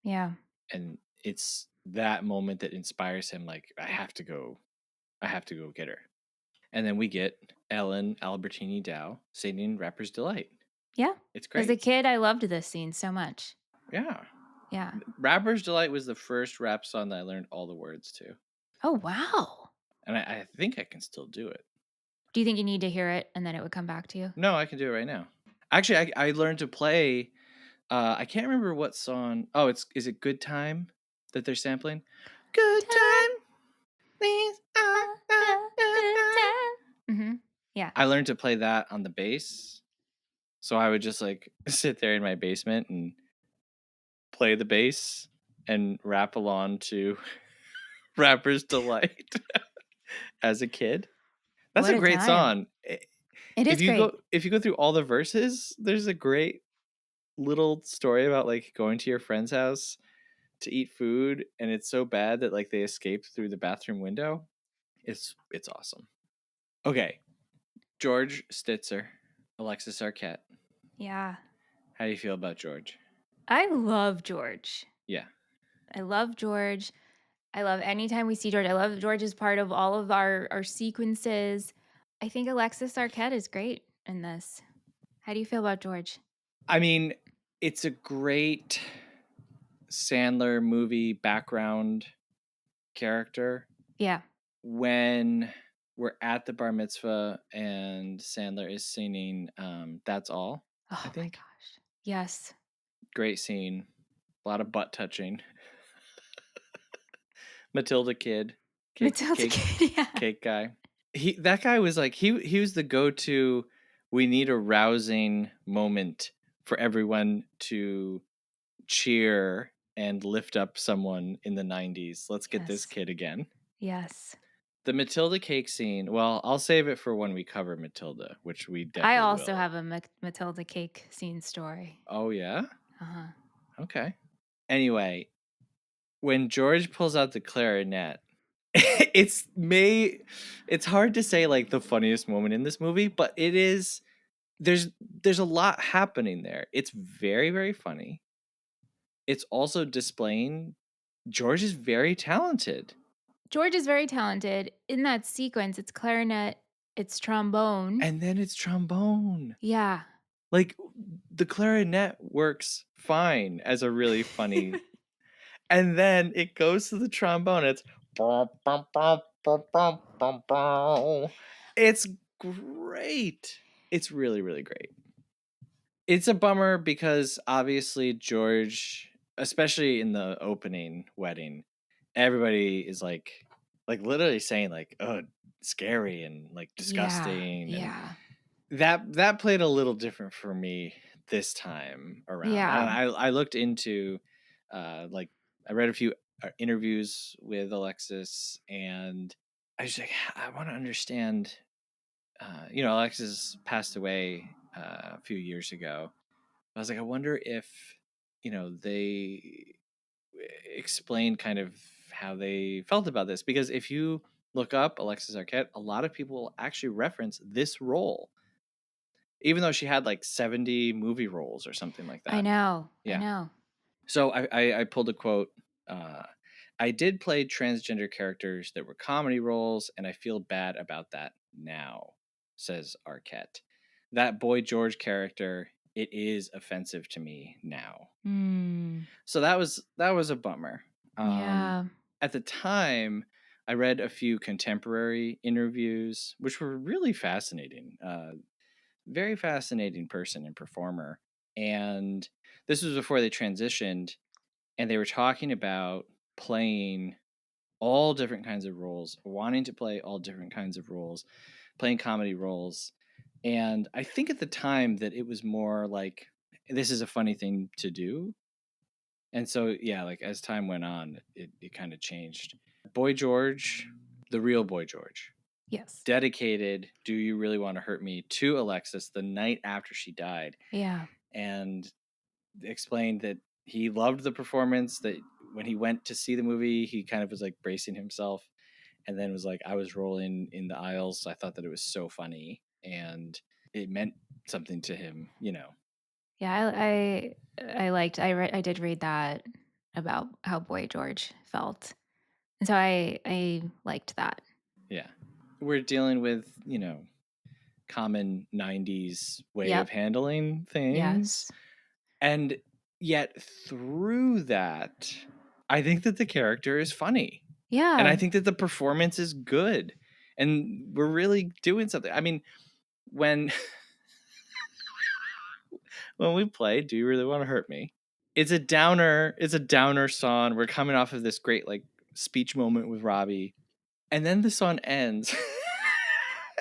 Yeah. And it's that moment that inspires him. Like, I have to go get her. And then we get Ellen Albertini Dow singing Rapper's Delight. Yeah. It's great. As a kid, I loved this scene so much. Yeah. Yeah. Rapper's Delight was the first rap song that I learned all the words to. Oh, wow. And I think I can still do it. Do you think you need to hear it and then it would come back to you? No, I can do it right now. Actually, I learned to play. I can't remember what song. Oh, is it "Good Time" that they're sampling? Good time. These are good time. Mm-hmm. Yeah. I learned to play that on the bass, so I would just like sit there in my basement and play the bass and rap along to Rapper's Delight as a kid. That's What a a great time. song. It is great. If you go through all the verses, there's a great little story about like going to your friend's house to eat food, and it's so bad that like they escaped through the bathroom window. It's awesome. Okay, George Stitzer, Alexis Arquette. Yeah. How do you feel about George? I love George. Yeah. I love George. I love anytime we see George. I love George as part of all of our sequences. I think Alexis Arquette is great in this. How do you feel about George? I mean, it's a great Sandler movie background character. Yeah. When we're at the bar mitzvah and Sandler is singing That's All, Oh I think. my gosh. Yes. Great scene. A lot of butt touching. Matilda Kid. Matilda Kid, yeah. Cake guy. That guy was like he was the go-to. We need a rousing moment for everyone to cheer and lift up someone in the 90s. Let's get this kid again. Yes. The Matilda cake scene. Well, I'll save it for when we cover Matilda, which we definitely will. I also have a Matilda cake scene story. Oh yeah? Uh-huh. Okay. Anyway, when George pulls out the clarinet, it's hard to say like the funniest moment in this movie, but it is. There's a lot happening there. It's very, very funny. It's also displaying George is very talented. George is very talented. In that sequence, it's clarinet, it's trombone. And then it's trombone. Yeah. Like the clarinet works fine as a really funny. And then it goes to the trombone. It's great. It's really, really great. It's a bummer because obviously George, especially in the opening wedding, everybody is like literally saying like, "Oh, scary," and like disgusting. Yeah. And that played a little different for me this time around. Yeah. And I looked into like I read a few interviews with Alexis, and I was like, I want to understand. Alexis passed away a few years ago. I was like, I wonder if they explained kind of how they felt about this, because if you look up Alexis Arquette, a lot of people actually reference this role, even though she had like 70 movie roles or something like that. I know. Yeah. I know. So I pulled a quote. I did play transgender characters that were comedy roles, and I feel bad about that now, says Arquette. That Boy George character, it is offensive to me now. So that was a bummer. Yeah. At the time, I read a few contemporary interviews, which were really fascinating. Very fascinating person and performer. And this was before they transitioned, and they were talking about playing all different kinds of roles, wanting to play all different kinds of roles, playing comedy roles. And I think at the time that it was more like, this is a funny thing to do. And so, yeah, like as time went on, it kind of changed. Boy George, the real Boy George. Yes. Dedicated Do You Really Want to Hurt Me to Alexis the night after she died. Yeah. And explained that he loved the performance, that when he went to see the movie, he kind of was like bracing himself, and then was like, I was rolling in the aisles. So I thought that it was so funny and it meant something to him, Yeah, I did read that about how Boy George felt. And so I liked that. Yeah. We're dealing with, common 90s way of handling things. Yes. And yet through that, I think that the character is funny. Yeah. And I think that the performance is good. and we're really doing something. I mean, when when we play Do You Really Want to Hurt Me, it's a downer song. We're coming off of this great like speech moment with Robbie, and then the song ends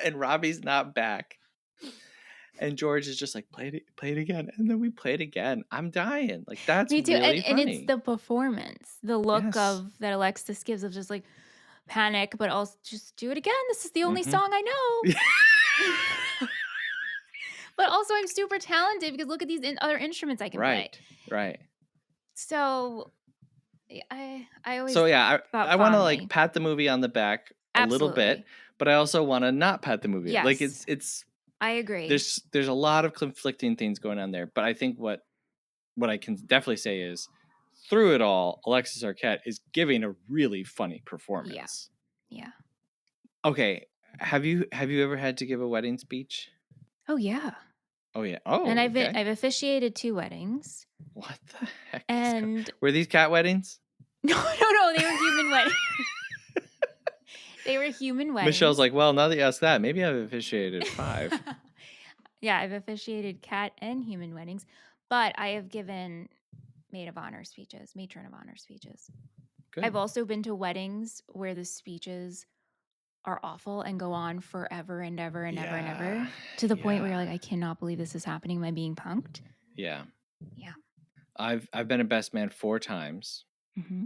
and Robbie's not back. And George is just like, play it again. And then we play it again. I'm dying. Like, that's Me too. really And it's funny. the performance, the look Yes. of that Alexis gives of just like panic, but also just do it again. This is the only Mhm. song I know. But also I'm super talented because look at these other instruments I can play. Right. So I always So yeah, thought I want to like fondly. pat the movie on the back a little bit, Absolutely. but I also want to not pat the movie. Like Yes. it's I agree. there's a lot of conflicting things going on there, but I think what I can definitely say is through it all, Alexis Arquette is giving a really funny performance. Yeah. Okay, have you ever had to give a wedding speech? Oh yeah. Oh yeah. Oh, And okay. I've officiated 2 weddings. What the heck? And were these cat weddings? No, they were human weddings. They were human weddings. Michelle's like, well, now that you asked that, maybe I've officiated 5. Yeah, I've officiated cat and human weddings, but I have given matron of honor speeches. Good. I've also been to weddings where the speeches are awful and go on forever and ever and ever and ever to the point where you're like, I cannot believe this is happening. Am I being punked? Yeah. Yeah. I've been a best man 4 times. Mm-hmm.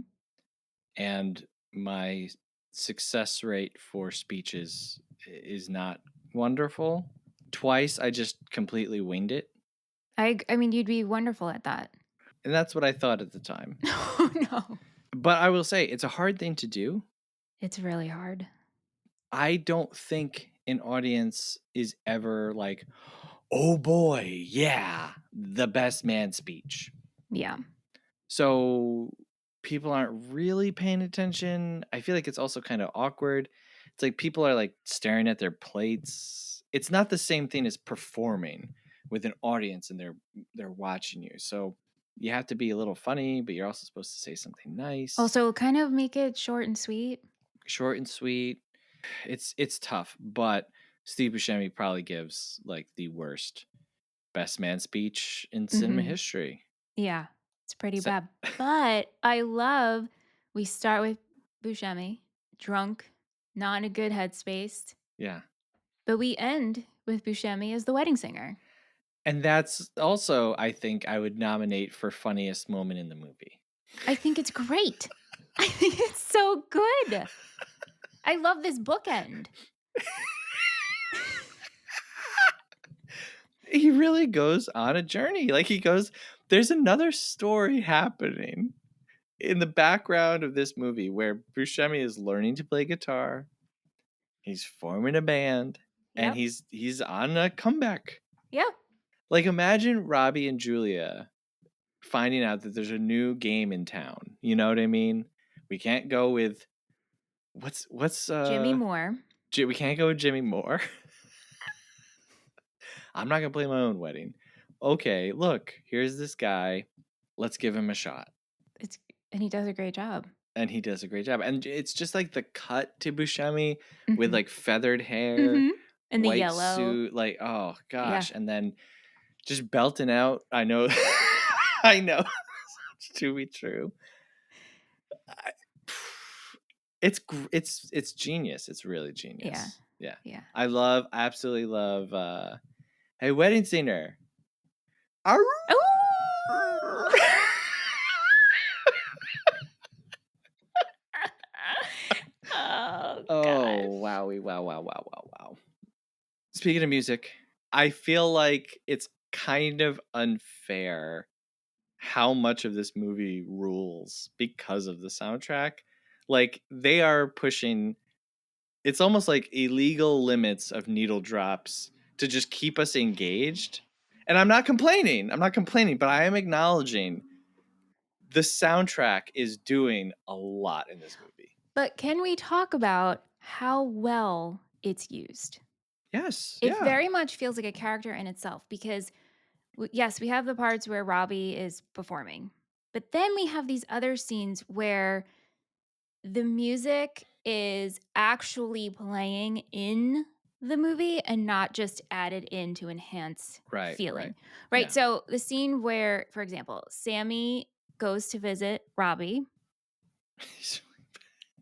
And my success rate for speeches is not wonderful. Twice I just completely winged it. I mean, you'd be wonderful at that. And that's what I thought at the time. Oh, no. But I will say, it's a hard thing to do. It's really hard. I don't think an audience is ever like, oh boy, yeah, the best man speech. Yeah. So people aren't really paying attention. I feel like it's also kind of awkward. It's like people are like staring at their plates. It's not the same thing as performing with an audience and they're watching you. So you have to be a little funny, but you're also supposed to say something nice. Also, kind of make it short and sweet. Short and sweet. It's tough, but Steve Buscemi probably gives like the worst best man speech in cinema history. Yeah, it's pretty bad. But I love, we start with Buscemi, drunk, not in a good headspace. Yeah. But we end with Buscemi as the wedding singer. And that's also, I think, I would nominate for funniest moment in the movie. I think it's great. I think it's so good. I love this bookend. He really goes on a journey. Like there's another story happening in the background of this movie where Buscemi is learning to play guitar. He's forming a band and he's on a comeback. Yeah. Like imagine Robbie and Julia finding out that there's a new game in town. You know what I mean? We can't go with what's Jimmy Moore. We can't go with Jimmy Moore. I'm not gonna play my own wedding. Okay, look, here's this guy. Let's give him a shot. And he does a great job. And it's just like the cut to Buscemi with like feathered hair and white the yellow suit, like oh gosh, and then just belting out. I know, I know, it's to be true. It's genius. It's really genius. Yeah. I absolutely love. Hey, wedding singer. Oh, wowie, wow. Speaking of music, I feel like it's kind of unfair how much of this movie rules because of the soundtrack. Like they are pushing, it's almost like illegal limits of needle drops to just keep us engaged. And I'm not complaining, but I am acknowledging the soundtrack is doing a lot in this movie. But can we talk about how well it's used? Yes. It very much feels like a character in itself because, yes, we have the parts where Robbie is performing, but then we have these other scenes where the music is actually playing in the movie and not just added in to enhance feeling. Right. Yeah. So the scene where, for example, Sammy goes to visit Robbie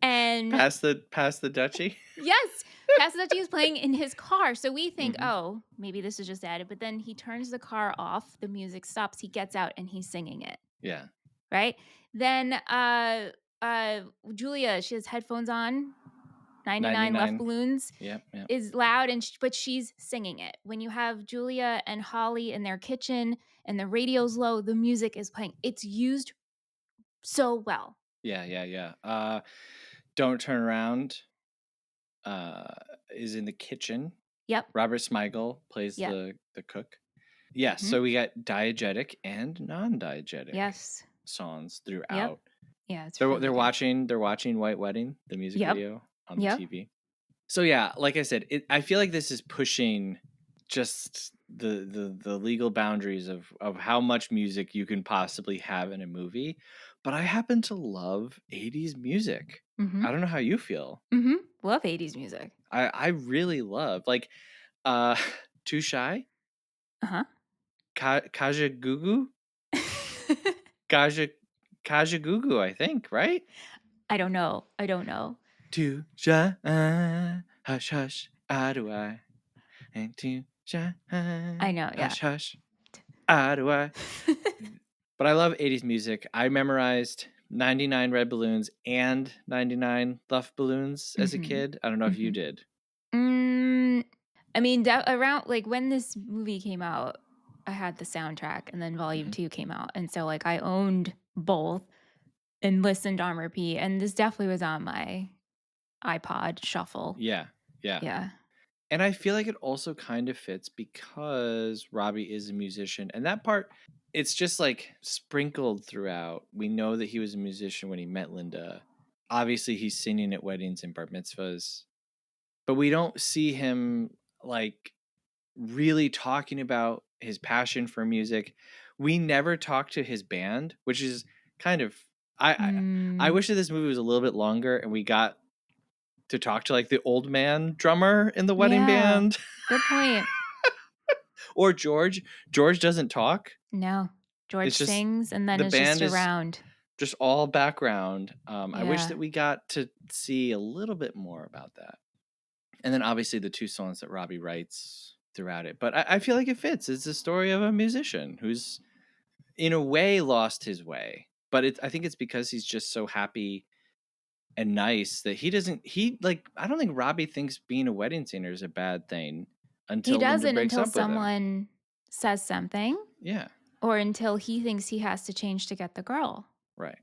and Pass the duchy. yes, Passadetti is playing in his car. So we think, oh, maybe this is just added. But then he turns the car off. The music stops. He gets out and he's singing it. Yeah. Right. Then Julia, she has headphones on. 99 Left Balloons is loud, but she's singing it. When you have Julia and Holly in their kitchen and the radio's low, the music is playing. It's used so well. Yeah. Don't Turn Around is in the kitchen. Yep. Robert Smigel plays the cook. Yeah, so we got diegetic and non-diegetic songs throughout. Yep. Yeah, it's they're watching White Wedding, the music video on the TV. So yeah, like I said, I feel like this is pushing just the legal boundaries of how much music you can possibly have in a movie. But I happen to love 80s music. I don't know how you feel. Love 80s music. I really love like Too Shy. Kajagoogoo. Kajagoogoo, I think, right? I don't know. Too shy, hush hush, do I? And too shy, I know, yeah. hush hush, do I? But I love 80s music. I memerized 99 Red Balloons and 99 Left Balloons as a kid. I don't know if you did. I mean, around like when this movie came out, I had the soundtrack and then volume 2 came out. And so like I owned both and listened on repeat. And this definitely was on my iPod shuffle. Yeah. And I feel like it also kind of fits because Robbie is a musician. And that part, it's just like sprinkled throughout. We know that he was a musician when he met Linda. Obviously, he's singing at weddings and bar mitzvahs. But we don't see him like really talking about his passion for music. We never talk to his band, which is kind of I wish that this movie was a little bit longer and we got to talk to like the old man drummer in the wedding band. Good point. Or George. George doesn't talk. No. George sings and then the band just around. Just all background. I wish that we got to see a little bit more about that. And then obviously the 2 songs that Robbie writes throughout it. But I feel like it fits. It's the story of a musician who's in a way lost his way. But I think it's because he's just so happy and nice that I don't think Robbie thinks being a wedding singer is a bad thing until Linda breaks up with him. Someone says something. Yeah. Or until he thinks he has to change to get the girl. Right.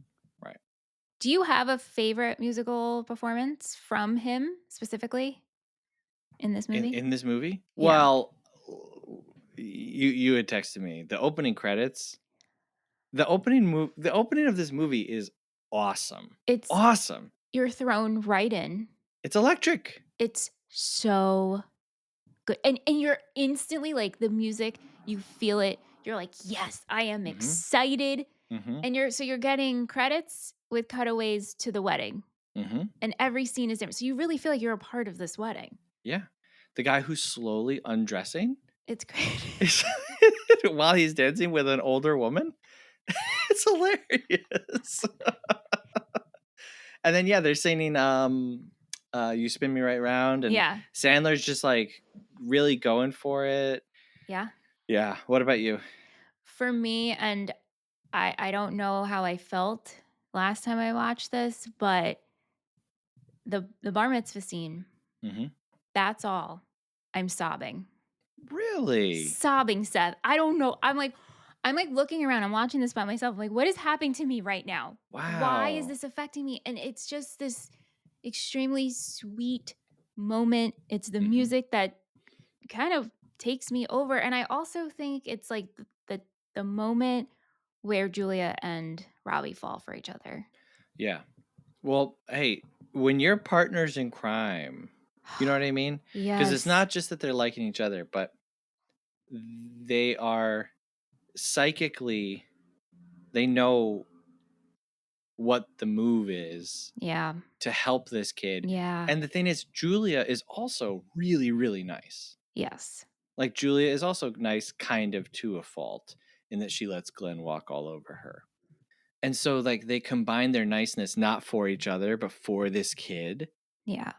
Do you have a favorite musical performance from him specifically in this movie? In this movie? Yeah. Well, you had texted me the opening credits. The opening of this movie is awesome. It's awesome. You're thrown right in. It's electric. It's so good. And you're instantly like the music, you feel it. You're like, yes, I am excited. And you're getting credits with cutaways to the wedding. And every scene is different. So you really feel like you're a part of this wedding. Yeah. The guy who's slowly undressing. It's great. While he's dancing with an older woman. It's hilarious. And then they're singing You Spin Me Right Round. And Sandler's just like really going for it. Yeah. Yeah. What about you? For me, and I don't know how I felt last time I watched this, but the bar mitzvah scene, that's all. I'm sobbing. Really? Sobbing, Seth. I don't know. I'm like looking around. I'm watching this by myself. I'm like, what is happening to me right now? Wow. Why is this affecting me? And it's just this extremely sweet moment. It's the music that kind of takes me over. And I also think it's like the moment where Julia and Robbie fall for each other. Yeah. Well, hey, when you're partners in crime, you know what I mean? Yes. Because it's not just that they're liking each other, but they are psychically, they know what the move is Yeah. to help this kid. Yeah. And the thing is, Julia is also really, really nice. Yes. Like, Julia is also nice kind of to a fault in that she lets Glenn walk all over her. And so, like, they combine their niceness not for each other, but for this kid. Yeah.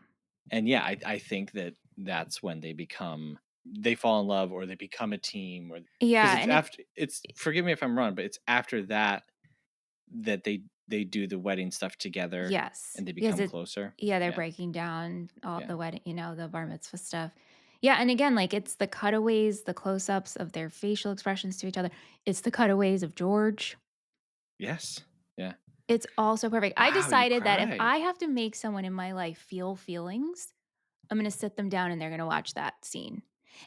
And yeah, I think that's when they fall in love or they become a team. Or Yeah. because forgive me if I'm wrong, but it's after that they do the wedding stuff together. Yes. And they become closer. They're breaking down all the wedding, the bar mitzvah stuff. Yeah, and again, like it's the cutaways, the close-ups of their facial expressions to each other. It's the cutaways of George. Yes. Yeah. It's all so perfect. Wow, I decided that if cried. I have to make someone in my life feel feelings, I'm going to sit them down and they're going to watch that scene.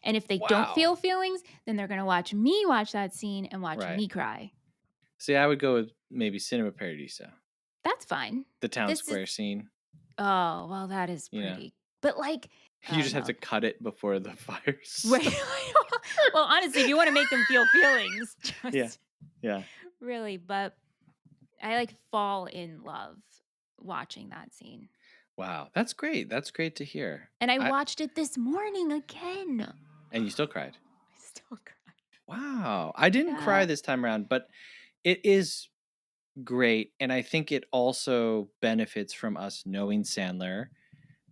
And if they don't feel feelings, then they're going to watch me watch that scene and watch me cry. See, I would go with maybe Cinema Paradiso. That's fine. The town square scene. Oh, well, that is pretty. But like, you just have to cut it before the fires. Right. Well, honestly, if you want to make them feel feelings, just yeah. Really, but I like fall in love watching that scene. Wow, that's great. That's great to hear. And I watched it this morning again. And you still cried. I still cried. Wow. I didn't cry this time around, but it is great. And I think it also benefits from us knowing Sandler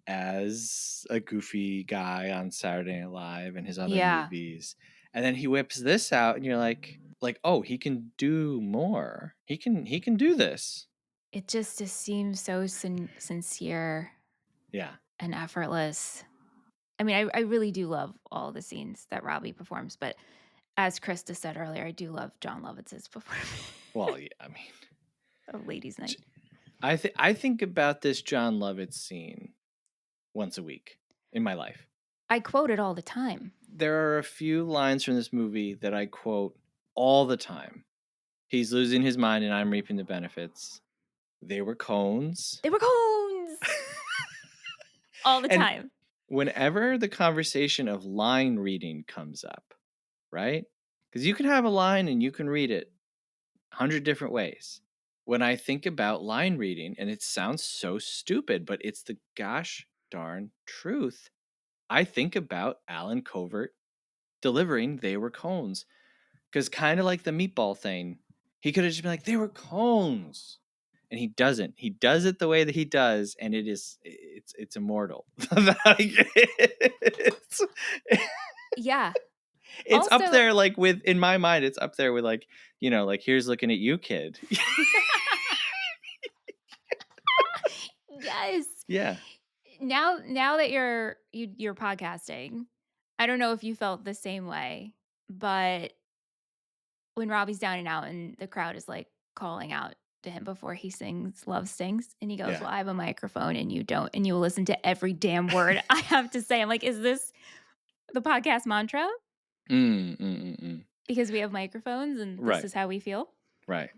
as a goofy guy on Saturday Night Live and his other movies. And then he whips this out and you're like, oh, he can do more. He can do this. It just seems so sincere. Yeah. And effortless. I mean, I really do love all the scenes that Robbie performs, but as Krista said earlier, I do love John Lovitz's performance. Well, yeah, I mean, of Ladies' Night. I think about this John Lovitz scene once a week in my life. I quote it all the time. There are a few lines from this movie that I quote all the time. He's losing his mind and I'm reaping the benefits. They were cones. They were cones! All the time. Whenever the conversation of line reading comes up, right? Because you can have a line and you can read it 100 different ways. When I think about line reading, and it sounds so stupid, but it's the gosh darn truth, I think about Alan Covert delivering "They were cones." Because kind of like the meatball thing, he could have just been like, "They were cones." And he doesn't. He does it the way that he does, and it's immortal. Yeah. It's also up there, like, with, in my mind, it's up there with, like, like, here's looking at you, kid. Yes. Yeah. Now that you're podcasting, I don't know if you felt the same way, but when Robbie's down and out and the crowd is like calling out to him before he sings Love Sings, and he goes, "Well, I have a microphone and you don't, and you will listen to every damn word I have to say." I'm like, is this the podcast mantra? Because we have microphones and this is how we feel? Right.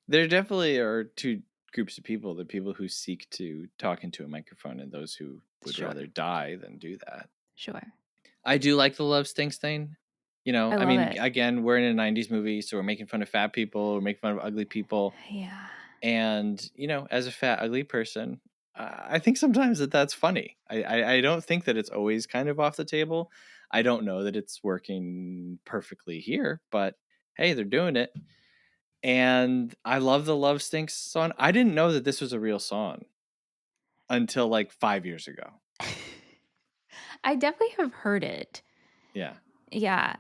There definitely are two groups of people: the people who seek to talk into a microphone and those who would rather die than do that. Sure. I do like the Love Stinks thing. I mean, again, we're in a 90s movie, so we're making fun of fat people, we're making fun of ugly people. Yeah. And, as a fat, ugly person, I think sometimes that's funny. I don't think that it's always kind of off the table. I don't know that it's working perfectly here, but hey, they're doing it. And I love the Love Stinks song. I didn't know that this was a real song until like 5 years ago. I definitely have heard it. Yeah. Yeah.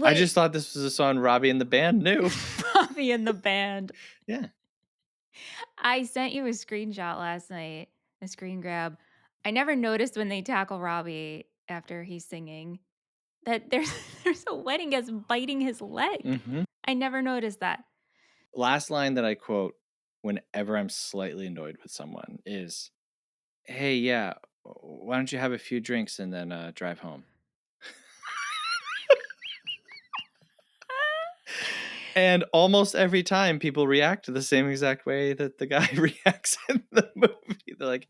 I just thought this was a song Robbie and the band knew. Robbie and the band. Yeah. I sent you a screenshot last night, a screen grab. I never noticed when they tackle Robbie after he's singing that there's a wedding guest biting his leg. Mm-hmm. I never noticed that. Last line that I quote whenever I'm slightly annoyed with someone is, "Hey, yeah, why don't you have a few drinks and then drive home?" And almost every time people react to the same exact way that the guy reacts in the movie. They're like,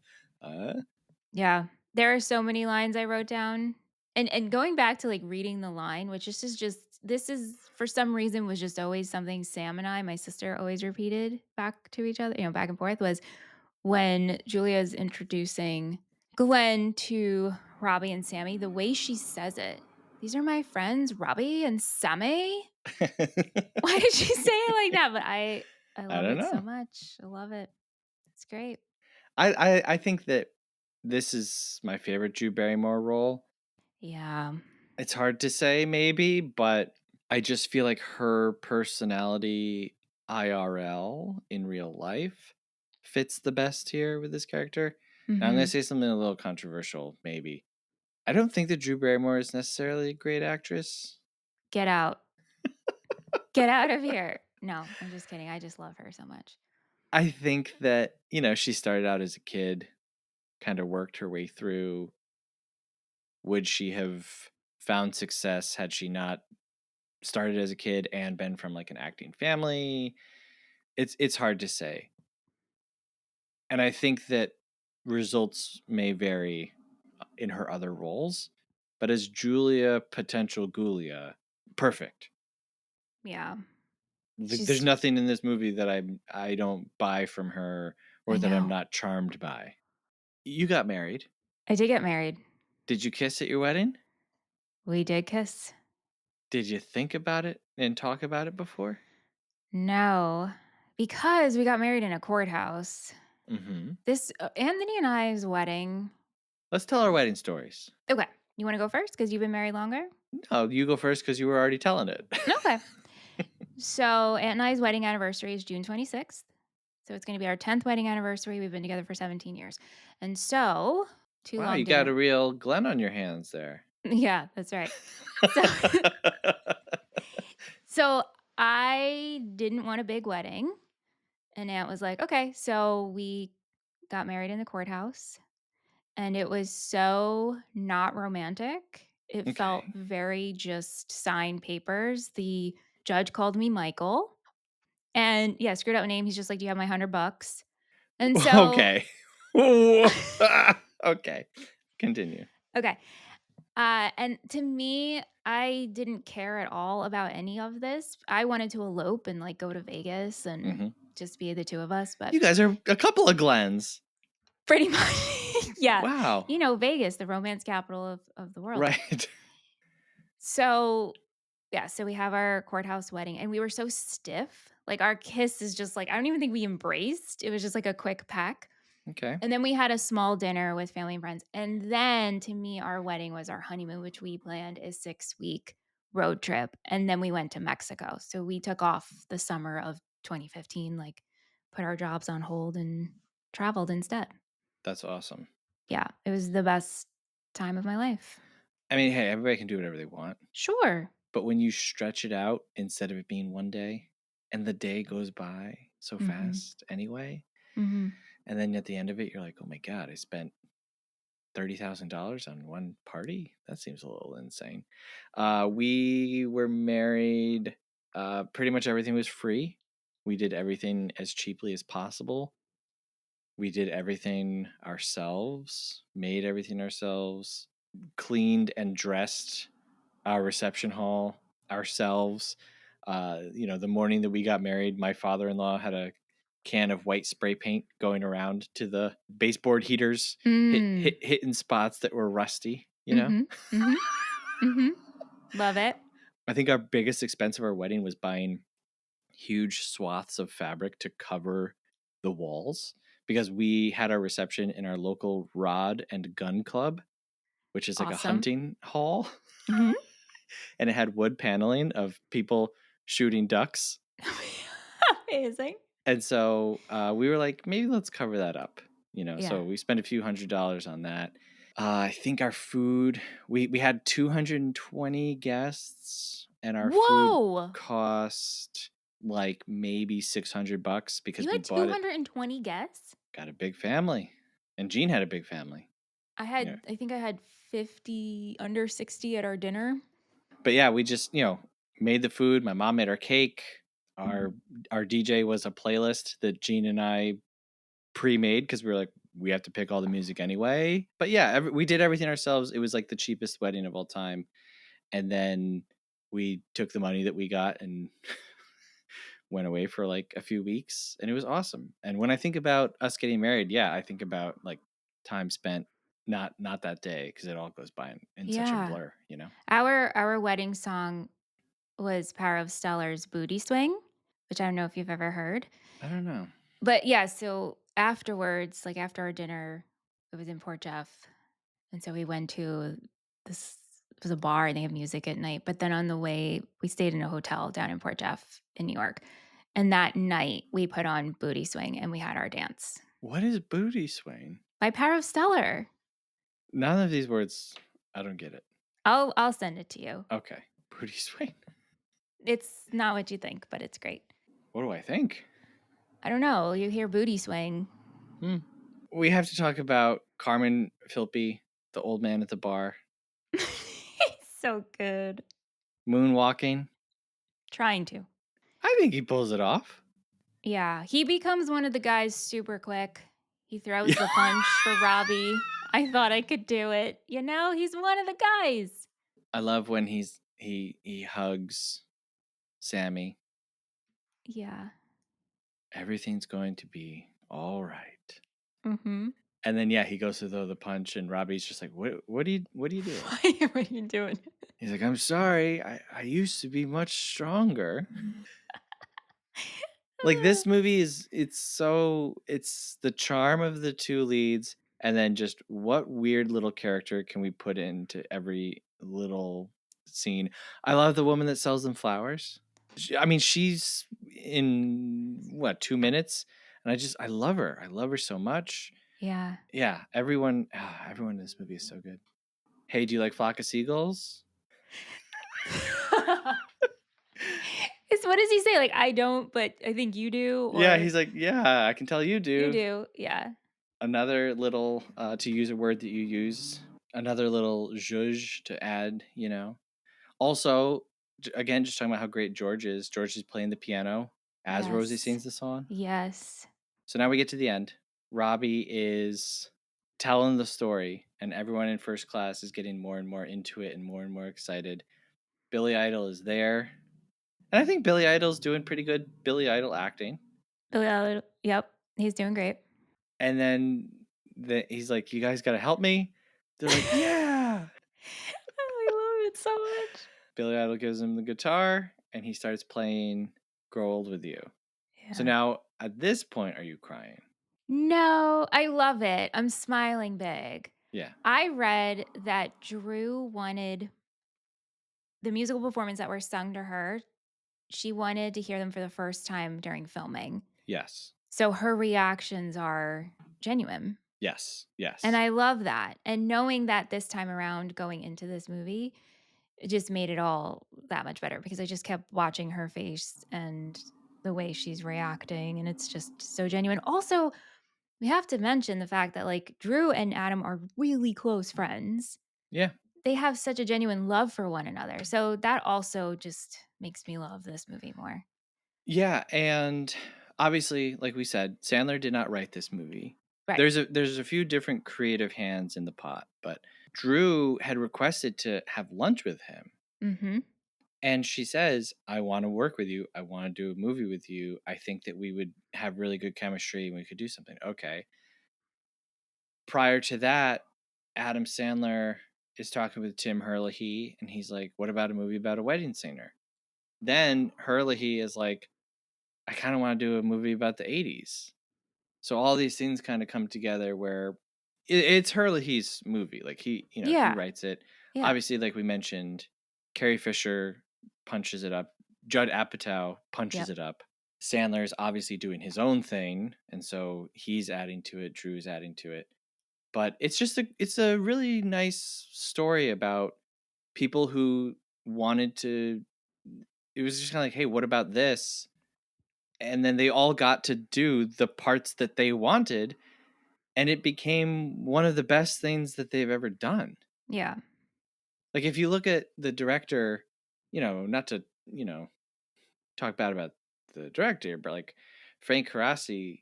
Yeah. There are so many lines I wrote down. And going back to like reading the line, which is just this is for some reason was just always something Sam and my sister always repeated back to each other, back and forth, was when Julia's introducing Glenn to Robbie and Sammy, the way she says it. These are my friends, Robbie and Sammy. Why did she say it like that? But I love don't it so know. much. I love it. It's great. I think that this is my favorite Drew Barrymore role. Yeah. It's hard to say, maybe, but I just feel like her personality IRL in real life fits the best here with this character. Mm-hmm. Now, I'm going to say something a little controversial, maybe. I don't think that Drew Barrymore is necessarily a great actress. Get out. Get out of here. No, I'm just kidding. I just love her so much. I think that, she started out as a kid, kind of worked her way through. Would she have found success had she not started as a kid and been from like an acting family? It's hard to say. And I think that results may vary in her other roles, but as Julia potential Gulia, perfect. Yeah. There's nothing in this movie that I don't buy from her or that I'm not charmed by. You got married. I did get married. Did you kiss at your wedding? We did kiss. Did you think about it and talk about it before? No, because we got married in a courthouse. Mm-hmm. This Anthony and I's wedding. Let's tell our wedding stories. Okay. You want to go first because you've been married longer? No, you go first because you were already telling it. Okay. So Aunt and I's wedding anniversary is June 26th. So it's going to be our 10th wedding anniversary. We've been together for 17 years. And so, wow, you got a real Glenn on your hands there. Yeah, that's right. So I didn't want a big wedding. And Aunt was like, okay. So we got married in the courthouse. And it was so not romantic. It felt very just sign papers. The judge called me Michael. And yeah, screwed up my name. He's just like, do you have my $100? And so okay. Okay. Continue. Okay. And to me, I didn't care at all about any of this. I wanted to elope and like go to Vegas and just be the two of us. But you guys are a couple of Glens. Pretty much. Yeah. Wow. Vegas, the romance capital of the world. Right. So yeah, so we have our courthouse wedding and we were so stiff. Like our kiss is just like, I don't even think we embraced. It was just like a quick peck. Okay. And then we had a small dinner with family and friends. And then to me, our wedding was our honeymoon, which we planned a 6-week road trip. And then we went to Mexico. So we took off the summer of 2015, like put our jobs on hold and traveled instead. That's awesome. Yeah, it was the best time of my life. I mean, hey, everybody can do whatever they want. Sure. But when you stretch it out instead of it being one day and the day goes by so fast anyway, and then at the end of it, you're like, oh my God, I spent $30,000 on one party? That seems a little insane. We were married. Pretty much everything was free. We did everything as cheaply as possible. We did everything ourselves, made everything ourselves, cleaned and dressed our reception hall ourselves. The morning that we got married, my father-in-law had a can of white spray paint going around to the baseboard heaters, hitting spots that were rusty, Love it. I think our biggest expense of our wedding was buying huge swaths of fabric to cover the walls because we had our reception in our local rod and gun club, which is like a hunting hall. And it had wood paneling of people shooting ducks. Amazing. And so we were like, maybe let's cover that up, So we spent a few $100s on that. I think our food, we had 220 guests, and our food cost like maybe $600 because you we had bought 220 guests. Got a big family, and Jean had a big family. I think I had 50 under 60 at our dinner. But yeah, we just made the food. My mom made our cake. Our DJ was a playlist that Jean and I pre-made because we were like, we have to pick all the music anyway. But yeah, we did everything ourselves. It was like the cheapest wedding of all time. And then we took the money that we got and went away for like a few weeks, and it was awesome. And when I think about us getting married, yeah, I think about like time spent, not that day, because it all goes by in such a Yeah. blur, you know. Our wedding song was Power of Stellar's Booty Swing, which I don't know if you've ever heard. I don't know. But yeah, so afterwards, like after our dinner, it was in Port Jeff. And so we went to this, it was a bar and they have music at night. But then on the way, we stayed in a hotel down in Port Jeff in New York. And that night we put on Booty Swing and we had our dance. What is booty swing? By Power of Stellar. None of these words, I don't get it. I'll send it to you. Okay. Booty swing. It's not what you think, but it's great. What do I think? I don't know. You hear Booty Swing. We have to talk about Carmen Philby, the old man at the bar. He's so good. Moonwalking. Trying to. I think he pulls it off. Yeah. He becomes one of the guys super quick. He throws the punch for Robbie. I thought I could do it. You know, he's one of the guys. I love when he hugs Sammy. Yeah. Everything's going to be all right. Mm-hmm. And then yeah, he goes to throw the punch, and Robbie's just like, "What are you doing? What are you doing?" He's like, "I'm sorry. I used to be much stronger." Like, this movie it's the charm of the two leads, and then just what weird little character can we put into every little scene. I love the woman that sells them flowers. She's in what, 2 minutes, and I love her. I love her so much. Yeah. Yeah, everyone in this movie is so good. Hey, do you like Flock of Seagulls? What does he say? Like, I don't, but I think you do. Or Yeah, he's like, yeah, I can tell you do. You do. Yeah. Another little, to use a word that you use, another little zhuzh to add, you know. Also, again, just talking about how great George is. George is playing the piano as Rosie Yes. sings the song. Yes. So now we get to the end. Robbie is telling the story, and everyone in first class is getting more and more into it and more excited. Billy Idol is there. And I think Billy Idol's doing pretty good Billy Idol acting. Billy Idol, yep. He's doing great. And then he's like, "You guys got to help me." They're like, "Yeah." I love it so much. Billy Idol gives him the guitar, and he starts playing Grow Old With You. Yeah. So now, at this point, are you crying? No, I love it. I'm smiling big. Yeah. I read that Drew wanted the musical performance that were sung to her. She wanted to hear them for the first time during filming. Yes. So her reactions are genuine. Yes. And I love that. And knowing that this time around going into this movie, it just made it all that much better because I just kept watching her face and the way she's reacting, and it's just so genuine. Also, we have to mention the fact that like Drew and Adam are really close friends. Yeah. They have such a genuine love for one another. So that also just makes me love this movie more. Yeah, and obviously, like we said, Sandler did not write this movie. Right. There's a few different creative hands in the pot, but Drew had requested to have lunch with him. Mm-hmm. And she says, "I want to work with you. I want to do a movie with you. I think that we would have really good chemistry and we could do something." Okay. Prior to that, Adam Sandler is talking with Tim Herlihy, and he's like, "What about a movie about a wedding singer?" Then Herlihy is like, "I kind of want to do a movie about the 80s. So all these things kind of come together where it's Herlihy's movie. Like he writes it. Yeah. Obviously, like we mentioned, Carrie Fisher punches it up. Judd Apatow punches it up. Sandler's obviously doing his own thing, and so he's adding to it. Drew's adding to it. But it's a really nice story about people who wanted to. It was just kind of like, hey, what about this? And then they all got to do the parts that they wanted, and it became one of the best things that they've ever done. Yeah. Like, if you look at the director, not to, talk bad about the director, but like Frank Carassi,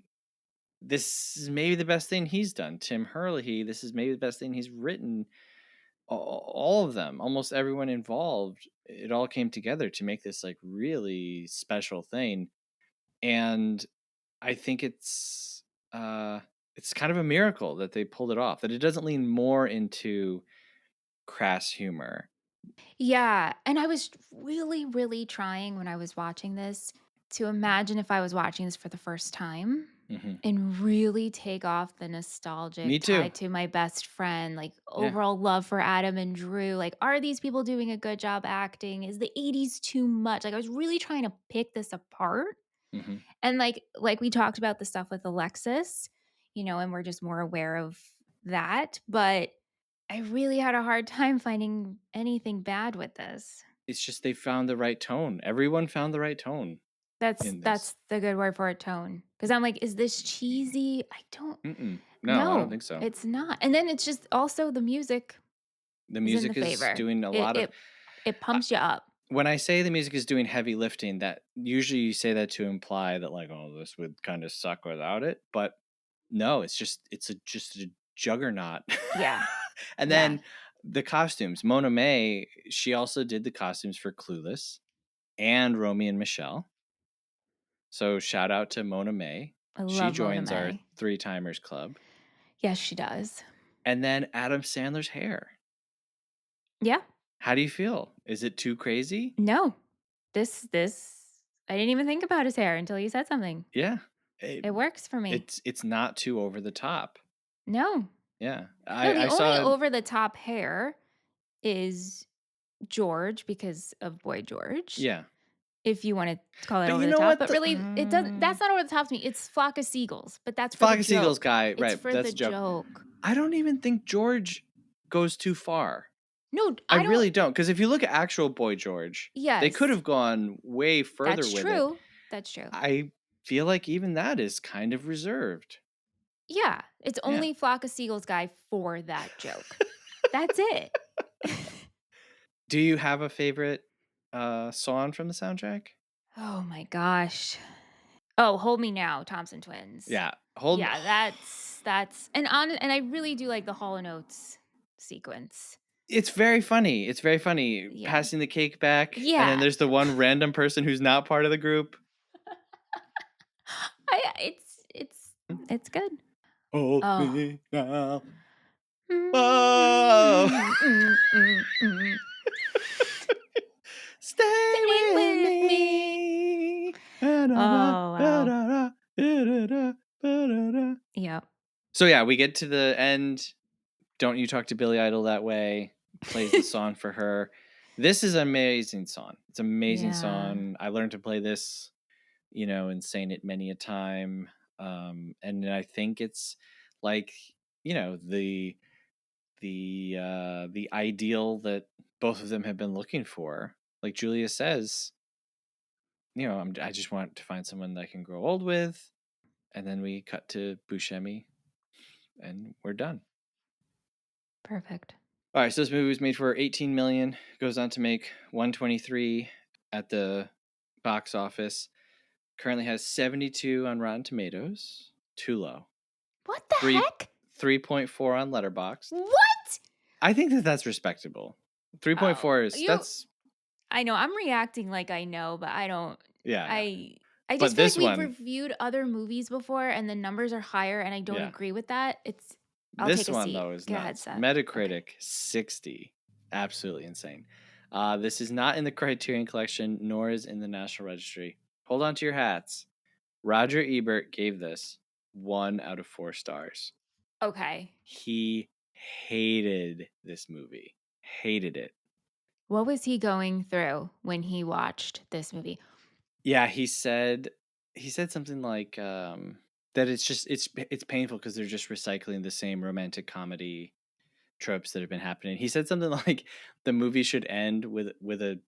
this is maybe the best thing he's done. Tim Herlihy, this is maybe the best thing he's written. all of them, almost everyone involved, it all came together to make this like really special thing. And I think it's kind of a miracle that they pulled it off, that it doesn't lean more into crass humor. Yeah, and I was really, really trying when I was watching this to imagine if I was watching this for the first time and really take off the nostalgic Me too. tie to my best friend, like Yeah. overall love for Adam and Drew. Like, are these people doing a good job acting? Is the 80s too much? Like, I was really trying to pick this apart. And like we talked about the stuff with Alexis, and we're just more aware of that. But I really had a hard time finding anything bad with this. It's just they found the right tone. Everyone found the right tone in this. That's the good word for it, tone. Because I'm like, is this cheesy? I don't. No, I don't think so. It's not. And then it's just also the music. The music is doing a lot of. It pumps you up. When I say the music is doing heavy lifting, that usually you say that to imply that like, oh, this would kind of suck without it. But no, it's just a juggernaut. Yeah. And then the costumes. Mona May, she also did the costumes for Clueless and Romy and Michelle. So shout out to Mona May. She joins our 3-timers club. Yes, she does. And then Adam Sandler's hair. Yeah. How do you feel? Is it too crazy? No. This I didn't even think about his hair until you said something. Yeah. It works for me. It's not too over the top. No. Yeah. The only over the top hair is George because of Boy George. Yeah. If you want to call it over the top, but really it doesn't. That's not over the top to me. It's Flock of Seagulls, but that's for Flock the of joke. Seagulls guy, It's right? for That's the joke. I don't even think George goes too far. No, I really don't. Because if you look at actual Boy George, they could have gone way further with it. That's true. I feel like even that is kind of reserved. Yeah, it's only Flock of Seagulls guy for that joke. That's it. Do you have a favorite song from the soundtrack? Oh my gosh. Oh, Hold Me Now, Thompson Twins. Yeah. That's and I really do like the Hall & Oates sequence. It's very funny. It's very funny. Yeah. Passing the cake back. Yeah. And then there's the one random person who's not part of the group. It's good. Hold me now. Oh. Stay with me. Oh, wow. Yeah. So yeah, we get to the end. Don't You Talk to Billy Idol That Way. Plays the song for her. This is an amazing song. It's an amazing song. I learned to play this, and sang it many a time. And I think it's like, the ideal that both of them have been looking for. Like Julia says, I just want to find someone that I can grow old with. And then we cut to Buscemi and we're done. Perfect. All right, so this movie was made for $18 million. Goes on to make $123 at the box office. Currently has 72 on Rotten Tomatoes. Too low. What the heck? 3.4 on Letterboxd. What? I think that's respectable. 3.4 is that's. I know I'm reacting like I know, but I don't. Yeah. I just feel like we've reviewed other movies before, and the numbers are higher, and I don't agree with that. I'll this take a one seat. though is Go nuts. ahead, Seth. Metacritic 60, absolutely insane. This is not in the Criterion Collection, nor is in the National Registry. Hold on to your hats. Roger Ebert gave this 1 out of 4 stars. Okay. He hated this movie. Hated it. What was he going through when he watched this movie? Yeah, he said something like that it's painful because they're just recycling the same romantic comedy tropes that have been happening. He said something like the movie should end with a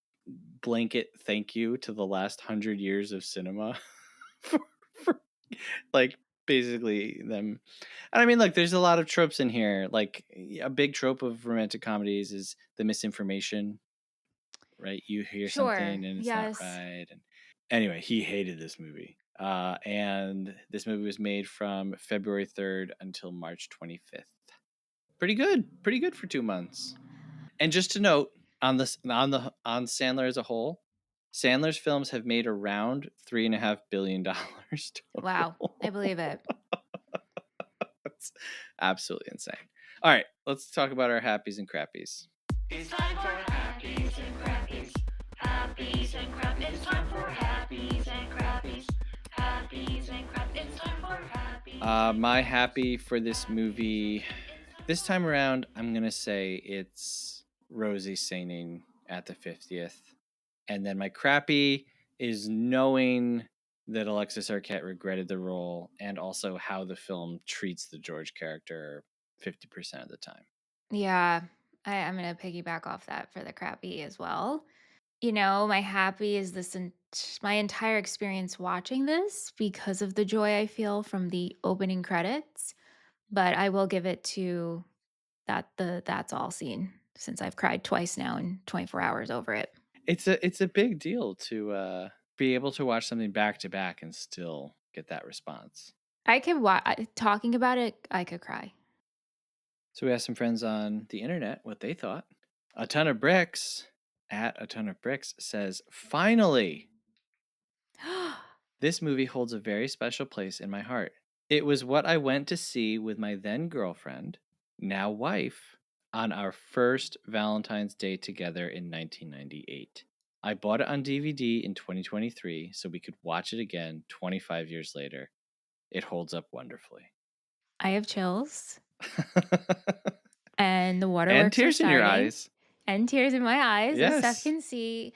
blanket thank you to the last 100 years of cinema for like basically them. And I mean, look, there's a lot of tropes in here. Like a big trope of romantic comedies is the misinformation, right? You hear something and it's not right. And anyway, he hated this movie. And this movie was made from February 3rd until March 25th. Pretty good for 2 months. And just to note on Sandler as a whole, Sandler's films have made around $3.5 billion total. Wow, I believe it. That's absolutely insane. All right, let's talk about our happies and crappies. It's time for happies and crappies. Happies and crappies. It's time for happies and crappies. Happies and crappies. It's time for happies. My happy for this movie, this time around, I'm gonna say it's Rosie singing at the 50th, and then my crappy is knowing that Alexis Arquette regretted the role, and also how the film treats the George character 50% of the time. Yeah, I'm going to piggyback off that for the crappy as well. You know, my happy is my entire experience watching this because of the joy I feel from the opening credits. But I will give it to that's all scene since I've cried twice now in 24 hours over it. It's a big deal to be able to watch something back to back and still get that response. I could talking about it, I could cry. So we asked some friends on the internet what they thought. A Ton of Bricks at A Ton of Bricks says, "Finally, this movie holds a very special place in my heart. It was what I went to see with my then girlfriend, now wife, on our first Valentine's Day together in 1998. I bought it on DVD in 2023 so we could watch it again 25 years later. It holds up wonderfully." I have chills. And the waterworks and tears are in your starting. eyes. And tears in my eyes. Yes. As Seth can see.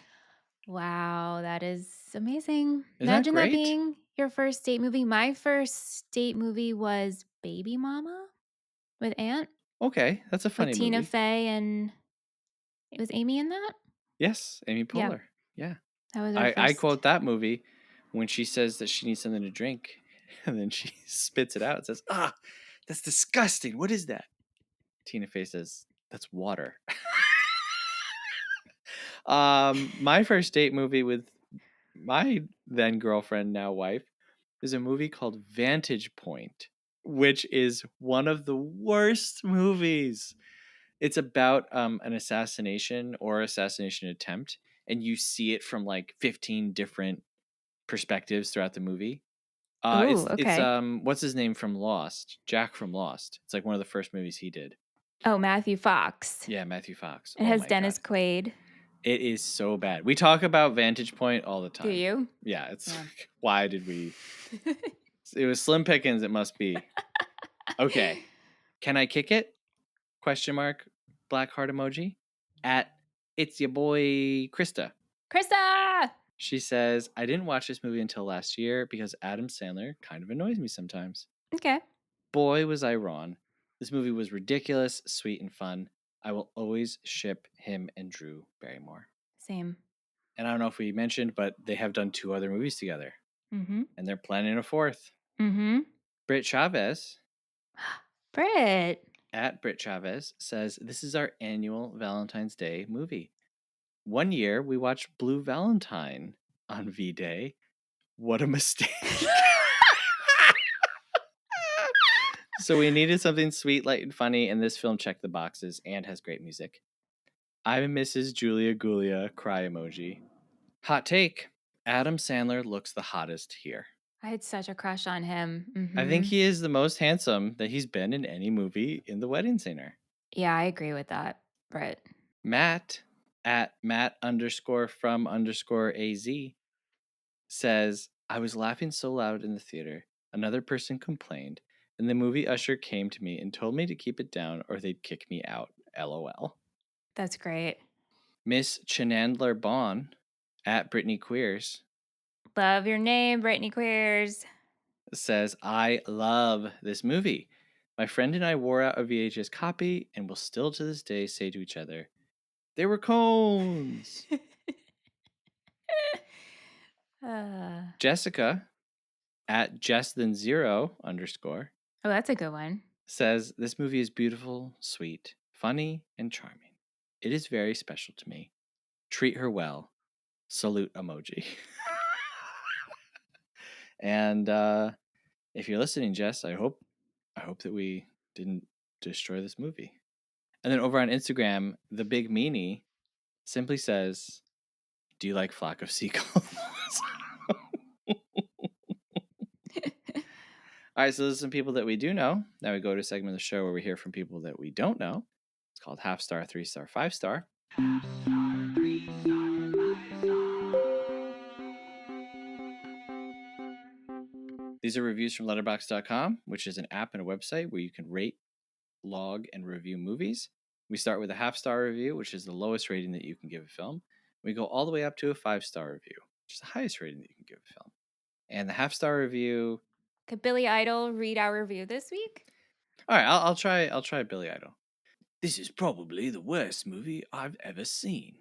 Wow, that is amazing. Isn't that Imagine that great? being your first date movie. My first date movie was Baby Mama with Aunt. Okay, that's a funny with movie. Tina Fey, and it was Amy in that? Yes, Amy Poehler. Yeah. That was our first. I quote that movie when she says that she needs something to drink, and then she spits it out and says, "Ah, that's disgusting. What is that?" Tina Fey says, "That's water." My first date movie with my then girlfriend, now wife, is a movie called Vantage Point, which is one of the worst movies. It's about an assassination or assassination attempt, and you see it from like 15 different perspectives throughout the movie. Ooh, It's okay. what's his name from Lost? Jack from Lost. It's like one of the first movies he did. Oh, Matthew Fox. Yeah, Matthew Fox. It has Dennis Quaid. It is so bad. We talk about Vantage Point all the time. Do you? Yeah, it's like, why did we? It was slim pickings. It must be. Okay, can I kick it? Question mark. Black heart emoji. At it's your boy Krista. Krista! She says, "I didn't watch this movie until last year because Adam Sandler kind of annoys me sometimes. Okay. Boy, was I wrong. This movie was ridiculous, sweet, and fun. I will always ship him and Drew Barrymore." Same. And I don't know if we mentioned, but they have done 2 other movies together. Mm-hmm. And they're planning a 4th. Mm-hmm. Britt Chavez. Britt. At Britt Chavez says, "This is our annual Valentine's Day movie. One year we watched Blue Valentine on V-Day. What a mistake." So we needed something sweet, light, and funny, and this film checked the boxes and has great music. I'm Mrs. Julia Gulia, cry emoji. Hot take. Adam Sandler looks the hottest here. I had such a crush on him. Mm-hmm. I think he is the most handsome that he's been in any movie in The Wedding Singer. Yeah, I agree with that, Britt. Matt, at Matt_from_AZ, says, "I was laughing so loud in the theater. Another person complained, and the movie usher came to me and told me to keep it down or they'd kick me out. LOL." That's great. Miss Chenandler Bond, at Brittany Queers, Love your name, Brittany Queers, says, "I love this movie. My friend and I wore out a VHS copy and will still to this day say to each other, they were cones." Jessica, at JessThan0_, oh, that's a good one, says, "This movie is beautiful, sweet, funny, and charming. It is very special to me. Treat her well. Salute emoji." And if you're listening, Jess, I hope that we didn't destroy this movie. And then over on Instagram, the big meanie simply says, "Do you like flock of seagulls?" All right, so those are some people that we do know. Now we go to a segment of the show where we hear from people that we don't know. It's called Half Star, 3-star, 5-star. These are reviews from Letterboxd.com, which is an app and a website where you can rate, log, and review movies. We start with a half-star review, which is the lowest rating that you can give a film. We go all the way up to a 5-star review, which is the highest rating that you can give a film. And the half-star review... Could Billy Idol read our review this week? All right, I'll try Billy Idol. This is probably the worst movie I've ever seen.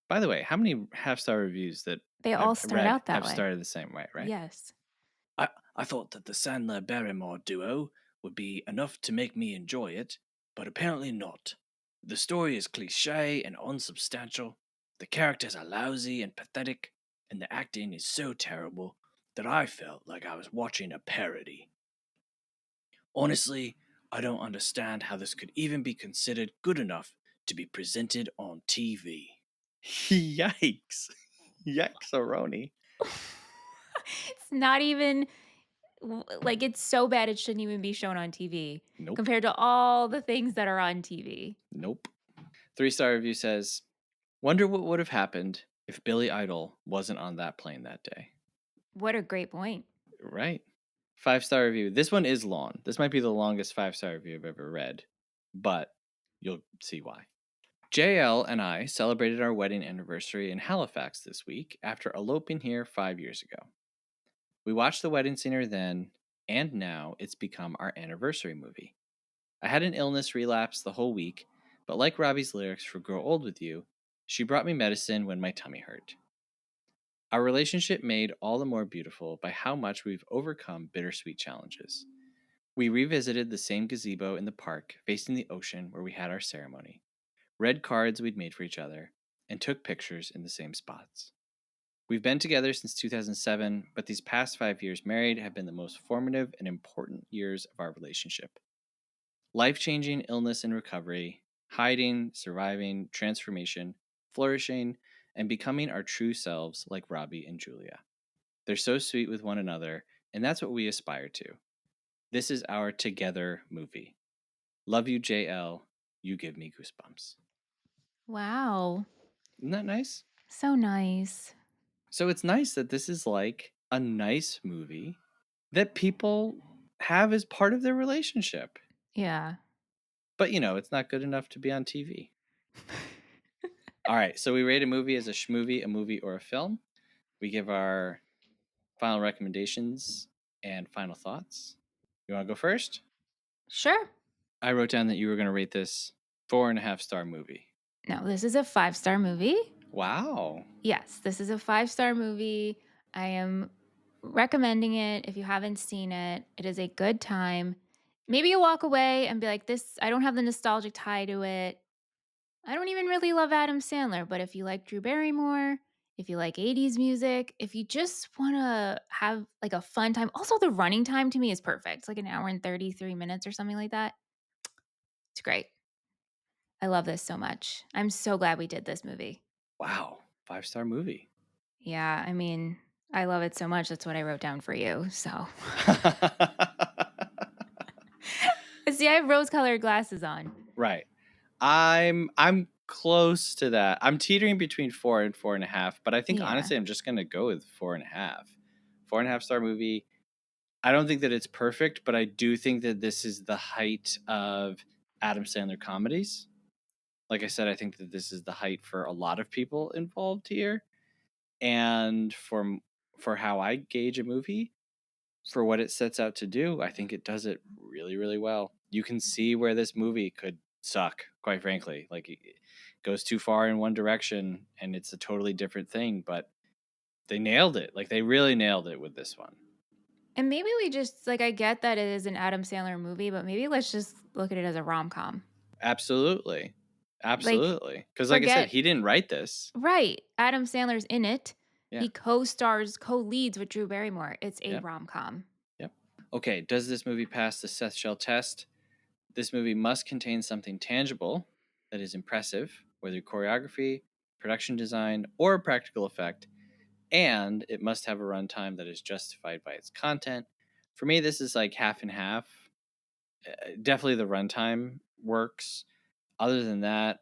By the way, how many half-star reviews that they all start out that have way. started the same way, right? Yes. I thought that the Sandler-Barrymore duo would be enough to make me enjoy it, but apparently not. The story is cliché and unsubstantial, the characters are lousy and pathetic, and the acting is so terrible that I felt like I was watching a parody. Honestly, I don't understand how this could even be considered good enough to be presented on TV. Yikes. Yikes-a-roni. It's not even... like, it's so bad it shouldn't even be shown on TV. Nope. Compared to all the things that are on TV. Nope. 3-star review says, "Wonder what would have happened if Billy Idol wasn't on that plane that day." What a great point. Right. 5-star review. This one is long. This might be the longest 5-star review I've ever read, but you'll see why. JL and I celebrated our wedding anniversary in Halifax this week after eloping here 5 years ago. We watched the wedding scenery then, and now it's become our anniversary movie. I had an illness relapse the whole week, but like Robbie's lyrics for Grow Old With You, she brought me medicine when my tummy hurt. Our relationship made all the more beautiful by how much we've overcome bittersweet challenges. We revisited the same gazebo in the park facing the ocean where we had our ceremony, read cards we'd made for each other, and took pictures in the same spots. We've been together since 2007, but these past 5 years married have been the most formative and important years of our relationship. Life-changing illness and recovery, hiding, surviving, transformation, flourishing, and becoming our true selves like Robbie and Julia. They're so sweet with one another, and that's what we aspire to. This is our together movie. Love you, JL. You give me goosebumps. Wow. Isn't that nice? So nice. So it's nice that this is like a nice movie that people have as part of their relationship. Yeah. But, it's not good enough to be on TV. All right, so we rate a movie as a schmovie, a movie, or a film. We give our final recommendations and final thoughts. You want to go first? Sure. I wrote down that you were going to rate this 4.5-star movie. No, this is a 5-star movie. Wow. Yes, this is a 5-star movie. I am recommending it if you haven't seen it. It is a good time. Maybe you walk away and be like, I don't have the nostalgic tie to it. I don't even really love Adam Sandler, but if you like Drew Barrymore, if you like 80s music, if you just want to have like a fun time. Also, the running time to me is perfect. It's like an hour and 33 minutes or something like that. It's great. I love this so much. I'm so glad we did this movie. Wow. 5-star movie. Yeah, I mean, I love it so much. That's what I wrote down for you. So, see, I have rose-colored glasses on. Right. I'm close to that. I'm teetering between 4 and 4.5, but I think honestly I'm just gonna go with 4.5. 4.5-star movie. I don't think that it's perfect, but I do think that this is the height of Adam Sandler comedies. Like I said, I think that this is the height for a lot of people involved here. And for how I gauge a movie, for what it sets out to do, I think it does it really, really well. You can see where this movie could suck, quite frankly. Like, it goes too far in one direction and it's a totally different thing, but they nailed it. Like, they really nailed it with this one. And maybe we just, I get that it is an Adam Sandler movie, but maybe let's just look at it as a rom-com. Absolutely. Absolutely. Because like I said, he didn't write this. Right. Adam Sandler's in it. Yeah. He co-leads with Drew Barrymore. It's a rom-com. Yep. Okay, does this movie pass the Seth Shell test? This movie must contain something tangible that is impressive, whether choreography, production design, or practical effect, and it must have a runtime that is justified by its content. For me, this is like half and half. Definitely the runtime works. Other than that,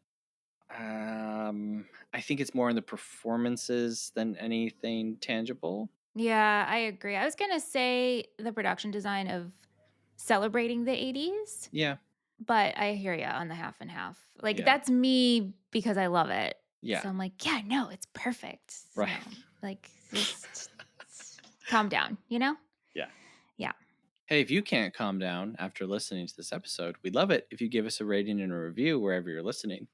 I think it's more in the performances than anything tangible. Yeah, I agree. I was going to say the production design of celebrating the 80s. Yeah. But I hear you on the half and half. Like, Yeah. that's me because I love it. Yeah. So I'm like, yeah, no, it's perfect. Right. So, like, just calm down, you know? Yeah. Yeah. Hey, if you can't calm down after listening to this episode, we'd love it if you give us a rating and a review wherever you're listening.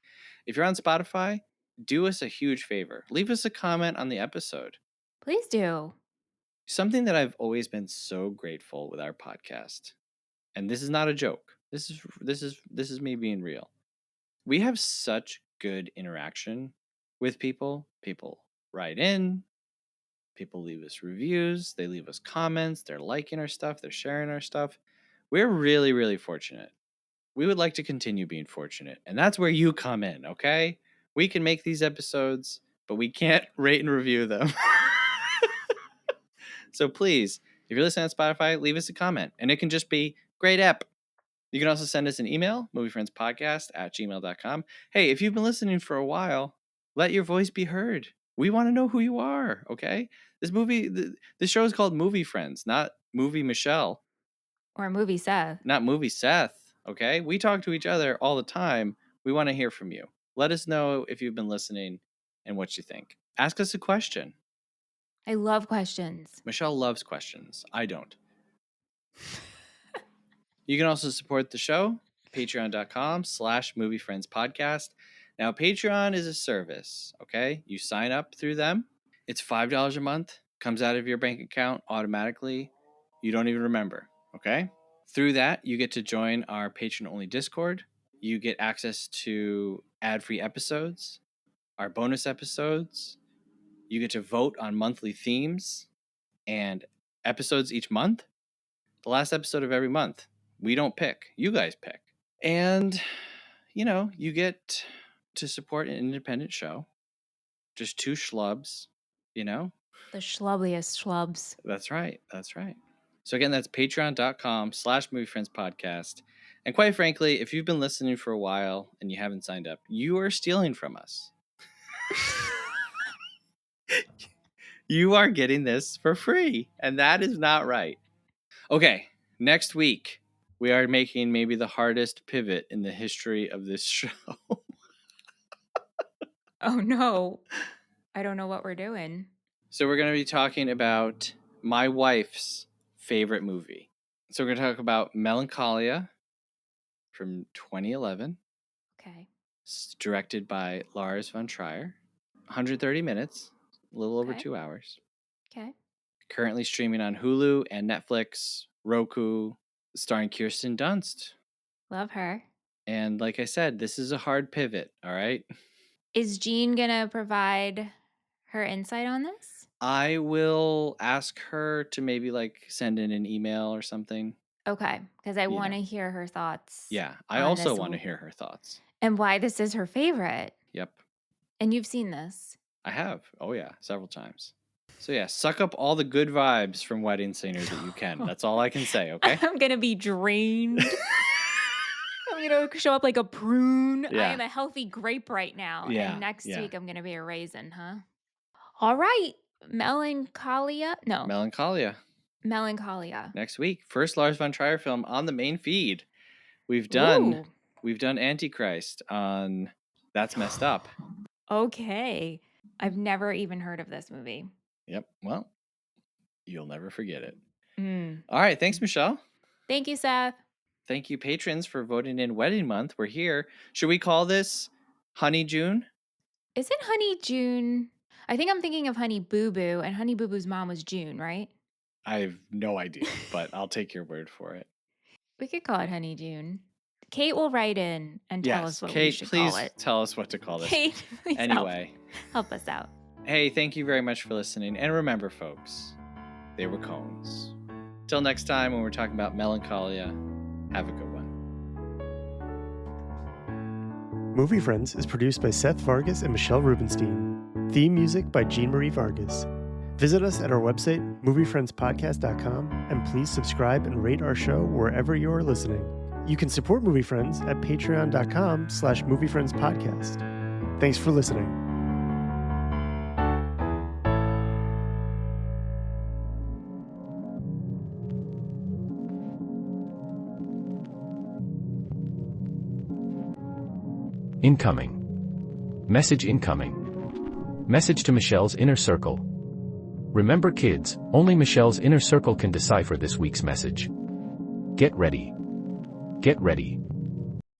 If you're on Spotify, do us a huge favor. Leave us a comment on the episode. Please do. Something that I've always been so grateful with our podcast, and this is not a joke. This is me being real. We have such good interaction with people. People write in, people leave us reviews, they leave us comments, they're liking our stuff, they're sharing our stuff. We're really, really fortunate. We would like to continue being fortunate, and that's where you come in, okay? We can make these episodes, but we can't rate and review them. So please, if you're listening on Spotify, leave us a comment, and it can just be great ep. You can also send us an email, moviefriendspodcast@gmail.com. Hey, if you've been listening for a while, let your voice be heard. We want to know who you are, okay? This show is called Movie Friends, not Movie Michelle. Or Movie Seth. Not Movie Seth, okay? We talk to each other all the time. We want to hear from you. Let us know if you've been listening and what you think. Ask us a question. I love questions. Michelle loves questions. I don't. You can also support the show, patreon.com/moviefriendspodcast. Now, Patreon is a service, okay? You sign up through them. It's $5 a month. Comes out of your bank account automatically. You don't even remember, okay? Through that, you get to join our patron-only Discord. You get access to ad-free episodes, our bonus episodes. You get to vote on monthly themes and episodes each month. The last episode of every month. We don't pick. You guys pick. And, you get to support an independent show. Just two schlubs, The schlubbliest schlubs. That's right. That's right. So again, that's patreon.com/moviefriendspodcast. And quite frankly, if you've been listening for a while and you haven't signed up, you are stealing from us. You are getting this for free, and that is not right. Okay, next week, we are making maybe the hardest pivot in the history of this show. Oh, no. I don't know what we're doing. So we're going to be talking about my wife's favorite movie. So we're going to talk about Melancholia from 2011. Okay. It's directed by Lars von Trier. 130 minutes, a little over 2 hours. Okay. Currently streaming on Hulu and Netflix, Roku, starring Kirsten Dunst. Love her. And like I said, this is a hard pivot, all right? Is Jean going to provide her insight on this? I will ask her to maybe send in an email or something. Okay, because I want to hear her thoughts. Yeah, I also want to hear her thoughts. And why this is her favorite. Yep. And you've seen this. I have. Oh, yeah, several times. So, yeah, suck up all the good vibes from Wedding Singer that you can. That's all I can say, okay? I'm going to be drained. I'm going to show up like a prune. Yeah. I am a healthy grape right now. Yeah, And next yeah. week, I'm going to be a raisin, huh? All right. Melancholia. Next week. First Lars von Trier film on the main feed. We've done Antichrist on That's Messed Up. Okay. I've never even heard of this movie. Yep. Well, you'll never forget it. Mm. All right. Thanks, Michelle. Thank you, Seth. Thank you, patrons, for voting in Wedding Month. We're here. Should we call this Honey June? Is it Honey June? I think I'm thinking of Honey Boo Boo, and Honey Boo Boo's mom was June, right? I have no idea, but I'll take your word for it. We could call it Honey June. Kate will write in and tell us what we should call it. Kate, please tell us what to call this. Kate, please anyway, help us out. Hey, thank you very much for listening. And remember, folks, they were cones. Till next time when we're talking about Melancholia, have a good one. Movie Friends is produced by Seth Vargas and Michelle Rubenstein. Theme music by Jean Marie Vargas. Visit us at our website, moviefriendspodcast.com, and please subscribe and rate our show wherever you are listening. You can support Movie Friends at patreon.com/moviefriendspodcast. Thanks for listening. Incoming. Message incoming. Message to Michelle's inner circle. Remember kids, only Michelle's inner circle can decipher this week's message. Get ready. Get ready.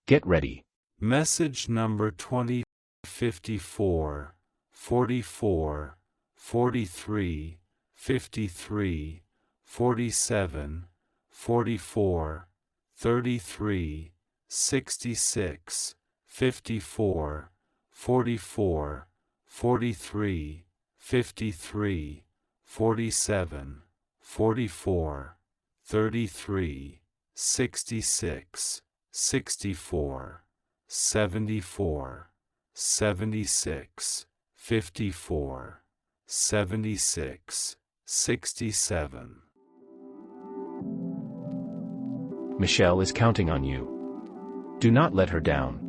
Get ready. Message number 20, 54, 44, 43, 53, 47, 44, 33, 66, 54, 44, 43, 53, 47, 44, 33, 66, 64, 74, 76, 54, 76, 67. Michelle is counting on you. Do not let her down.